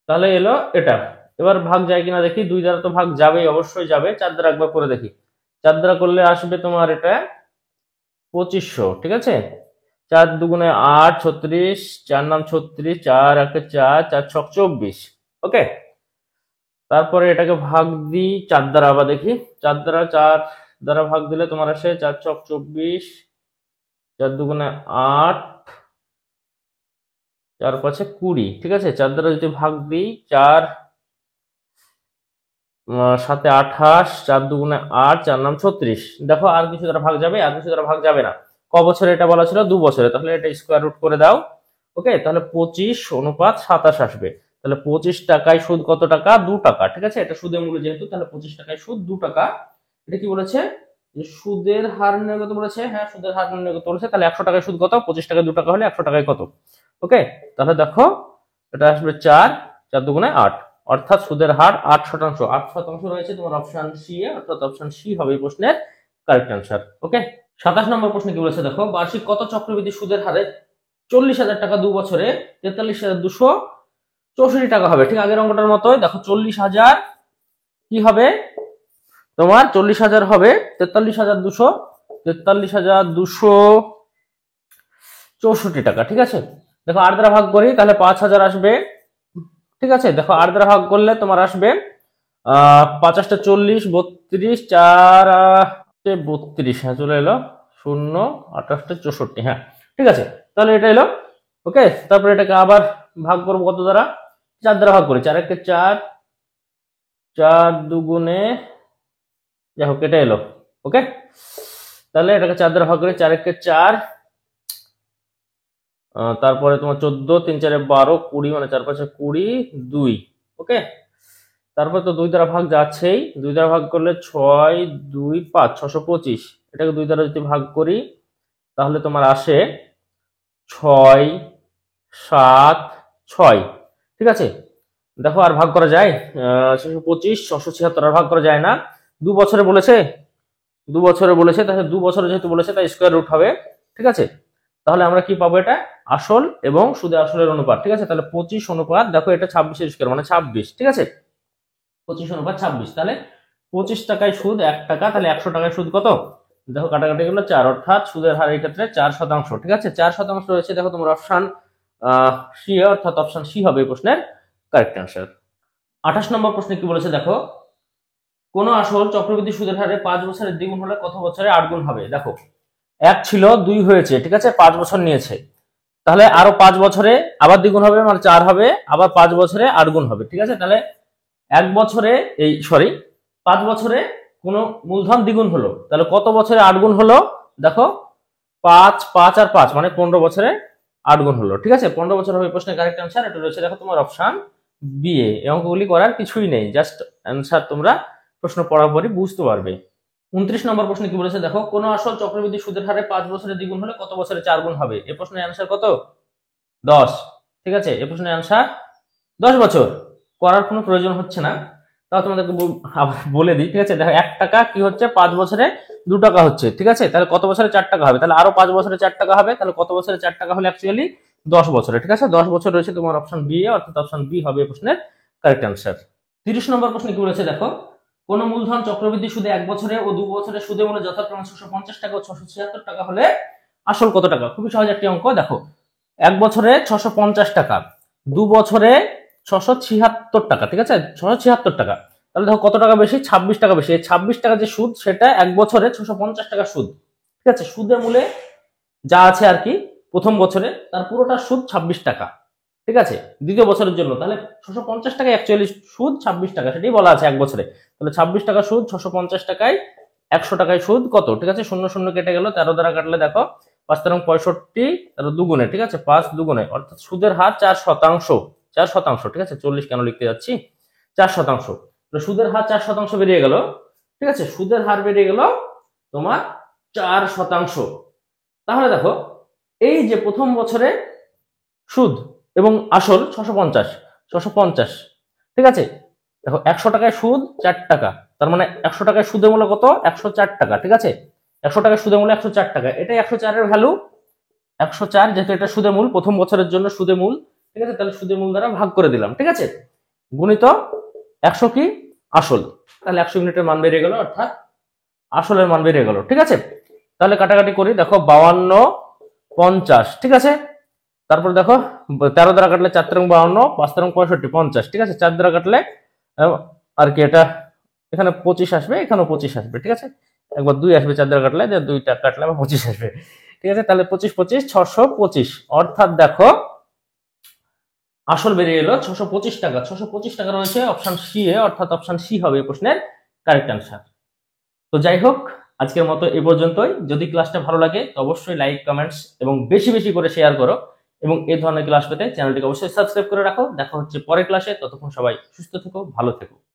তাহলে এলো এটা। এবার ভাগ যায় কিনা দেখি, 2 দ্বারা তো ভাগ যাবেই, অবশ্যই যাবে। 4 দ্বারা একবার করে দেখি, 4 দ্বারা করলে আসবে তোমার এটা 2500। ঠিক আছে, 4 দুগুণে 8, 36, 4 নাম 36, 4 একে 4, 4 ছক 24। ওকে, তারপরে এটাকে ভাগ দিই 4 দ্বারা, আবার দেখি 4 দ্বারা ভাগ দিলে তোমার আসে 4 ছক 24, 4 দুগুণে 8, 4 পাঁচে 20। ঠিক আছে, 4 দ্বারা যদি ভাগ দিই 4 সাথে 28, 4 দুগুণে 8, 4 নাম 36। দেখো আর কিছু দ্বারা ভাগ যাবে? আর কিছু দ্বারা ভাগ যাবে না। ক বছরে এটা বলা ছিল? 2 বছরে, তাহলে এটা স্কোয়ার রুট করে দাও। ওকে, তাহলে 25/27 আসবে। তাহলে 25 টাকায় সুদ কত টাকা? 2 টাকা। ঠিক আছে, এটা সুদের মূল্য যেহেতু, তাহলে 25 টাকায় সুদ 2 টাকা। এটা কি বলেছে? যে সুদের হার নির্ণয় করতে বলেছে। হ্যাঁ, সুদের হার নির্ণয় করতে বলেছে। তাহলে 100 টাকায় সুদ কত? 25 টাকায় 2 টাকা হলে 100 টাকায় কত? ওকে, তাহলে দেখো এটা আসবে 4, 4 দুগুণে 8, অর্থাৎ সুদের হার 8%। 8% রয়েছে তোমার অপশন সি এ, অর্থাৎ অপশন সি হবে এই প্রশ্নের কারেক্ট আনসার। ওকে, 27 নম্বর প্রশ্নে কি বলেছে দেখো, বার্ষিক কত চক্রবৃদ্ধি সুদের হারে 40,000 টাকা 2 বছরে 43,264 টাকা হবে? ঠিক আগের অঙ্কটার মতোই। দেখো 40,000 কি হবে তোমার? 40,000 হবে 43,264 টাকা। ঠিক আছে, দেখো 8 দ্বারা ভাগ করি তাহলে 5,000 আসবে। ঠিক আছে, দেখো 8 দ্বারা ভাগ করলে তোমার আসবে 50টা 40, 32, 4 32, হ্যাঁ চলে এলো 0, 28টা 64। হ্যাঁ ঠিক আছে, তাহলে এটা এলো। ওকে, তারপরে এটাকে আবার ভাগ করবো কত দ্বারা? 4 দ্বারা ভাগ করি, 4 একে 4, 4 দুগুণে, যাই হোক এটা এলো। ওকে, তাহলে এটাকে 4 দ্বারা ভাগ করি, 4 একে 4, তারপরে তোমার 14, 3 4 12, 20, মানে 4 5 20, 2। ওকে, তারপর তো 2 দ্বারা ভাগ যাচ্ছেই, 2 দ্বারা ভাগ করলে 6, 2, 5, 625। এটাকে 2 দ্বারা যদি ভাগ করি তাহলে তোমার আসে 6, 7, 6। ঠিক আছে, দেখো আর ভাগ করা যায়? 625, 676 আর ভাগ করা যায় না। 2 বছরে বলেছে, 2 বছরে বলেছে, তাহলে 2 বছরে যেহেতু বলেছে তাই স্কোয়ার রুট হবে। ঠিক আছে, তাহলে আমরা কি পাবো? এটা আসল এবং সুদে আসলের অনুপাত। ঠিক আছে, তাহলে 25 অনুপাত, দেখো এটা 26 স্কোয়ার মানে 26। ঠিক আছে, 25 অনুপাত 26, তাহলে 25 টাকায় সুদ 1 টাকা, তাহলে 100 টাকায় সুদ কত? দেখো কাটাকাটি গেল 4, অর্থাৎ সুদের হার এই ক্ষেত্রে 4%। ঠিক আছে, 4% রয়েছে দেখো তোমার অপশন সি, অর্থাৎ অপশন সি হবে এই প্রশ্নের কারেক্ট আনসার। 28 নম্বর প্রশ্নে কি বলেছে দেখো, কোন আসল চক্রবৃদ্ধি সুদের হারে 5 বছরের দ্বিগুণ হলে কত বছরে 8 গুণ হবে? দেখো 1 ছিল 2 হয়েছে, ঠিক আছে, 5 বছর নিয়েছে, তাহলে আরো 5 বছরে আবার দ্বিগুণ হবে, মানে 4 হবে, আবার 5 বছরে 8 গুণ হবে। ঠিক আছে, তাহলে 1 বছরে 5 বছরে কোন মূলধন দ্বিগুণ হলো, তাহলে কত বছরে 8 গুণ হলো? দেখো 5, 5 আর 5 মানে 15 বছরে 8 গুণ হলো। ঠিক আছে, 15 বছর হবে প্রশ্নের কারেক্ট আনসার। এটা রয়েছে দেখো তোমার অপশন বি এ। এই অঙ্কগুলি করার কিছুই নেই, জাস্ট অ্যান্সার তোমরা প্রশ্ন পড়ার পরই বুঝতে পারবে। 29 নম্বর প্রশ্নে কি বলেছে দেখো, কোন আসল চক্রবৃদ্ধি সুদের হারে 5 বছরে দ্বিগুণ হলে কত বছরে 4 গুণ হবে? এই প্রশ্নের অ্যান্সার কত? 10। ঠিক আছে, এই প্রশ্নের অ্যান্সার 10 বছর। করার কোনো প্রয়োজন হচ্ছে না, তাও তোমাদেরকে আবার বলে দিই। ঠিক আছে, দেখো 1 টাকা কি হচ্ছে 5 বছরে 2 টাকা হচ্ছে। ঠিক আছে, তাহলে কত বছরে 4 টাকা হবে? তাহলে আরো 5 বছরে 4 টাকা হবে, তাহলে কত বছরে 4 টাকা হলে অ্যাকচুয়ালি 10 বছরে, ঠিক আছে 10 বছর রয়েছে তোমার অপশন বি, অর্থাৎ অপশন বি হবে এই প্রশ্নের কারেক্ট অ্যান্সার। 30 নম্বর প্রশ্ন কি বলেছে দেখো, কোন মূলধন চক্রবৃদ্ধি সুদে 1 বছরে ও 2 বছরে সুদে মূল্য যথাক্রমে 650 টাকা ও 676 টাকা হলে আসল কত টাকা? খুবই সহজ একটি অঙ্ক। দেখো 1 বছরে 650 টাকা, 2 বছরে 676 টাকা, ঠিক আছে 676 টাকা, তাহলে দেখো কত টাকা বেশি? 26 টাকা বেশি। এই 26 টাকা যে সুদ, সেটা 1 বছরে 650 টাকা সুদ, ঠিক আছে। সুদের মূলে যা আছে আর কি প্রথম বছরে, তার পুরোটা সুদ 26 টাকা, ঠিক আছে। দ্বিতীয় বছরের জন্য তাহলে 650 টাকায় অ্যাকচুয়ালি সুদ 26 টাকা, সেটাই বলা আছে 1 বছরে। তাহলে 26 টাকা সুদ, 650 টাকায় 100 টাকায় সুদ কত? ঠিক আছে, শূন্য শূন্য কেটে গেল, 13 দ্বারা কাটলে দেখো 5 তেরং 65, তাহলে দুগুণে, ঠিক আছে 5 দুগুণে, অর্থাৎ সুদের হার 4%, 4%, ঠিক আছে 40 কেন লিখতে যাচ্ছি, 4%। সুদের হার 4% বেরিয়ে গেল, ঠিক আছে, সুদের হার বেরিয়ে গেল তোমার 4%। তাহলে দেখো এই যে প্রথম বছরে সুদ এবং আসল 650, ঠিক আছে। দেখো 100 টাকায় সুদ 4 টাকা, তার মানে 100 টাকায় সুদের মূল্য কত? 104 টাকা, ঠিক আছে 100 টাকায় সুদের মূল্য 104 টাকা, এটাই 104 এর ভ্যালু। 104 যেহেতু এটা সুদের মূল, প্রথম বছরের জন্য সুদের মূল, ঠিক আছে, তাহলে সুদের মূল দ্বারা ভাগ করে দিলাম, ঠিক আছে, গুণিত 100 কি আসল, তাহলে 100 ইউনিটের মান বেরিয়ে গেল, অর্থাৎ আসলের মান বেরিয়ে গেল, ঠিক আছে। তাহলে কাটাকাটি করি, দেখো 52 50, ঠিক আছে। তারপর দেখো 13 দ্বারা কাটলে 4 তেরং 52, 5 তেরং 65, 50, ঠিক আছে। 4 দ্বারা কাটলে আর কি এটা এখানে 25 আসবে, এখানেও 25 আসবে, ঠিক আছে। একবার 2 আসবে 4 দ্বারা কাটলে, যে 2টা কাটলে আবার 25 আসবে, ঠিক আছে। তাহলে 25 25 625, অর্থাৎ দেখো আসল বেরিয়ে এলো 625 টাকা। 625 টাকা রয়েছে অপশন সি এ, অর্থাৎ অপশন সি হবে এই প্রশ্নের কারেক্ট অ্যান্সার। তো যাই হোক, আজকের মতো এই পর্যন্তই। যদি ক্লাসটা ভালো লাগে তো অবশ্যই লাইক, কমেন্টস এবং বেশি বেশি করে শেয়ার করো, এবং এই ধরনের ক্লাস পেতে চ্যানেলটিকে অবশ্যই সাবস্ক্রাইব করে রাখো। দেখা হচ্ছে পরের ক্লাসে, ততক্ষণ সবাই সুস্থ থেকো, ভালো থেকো।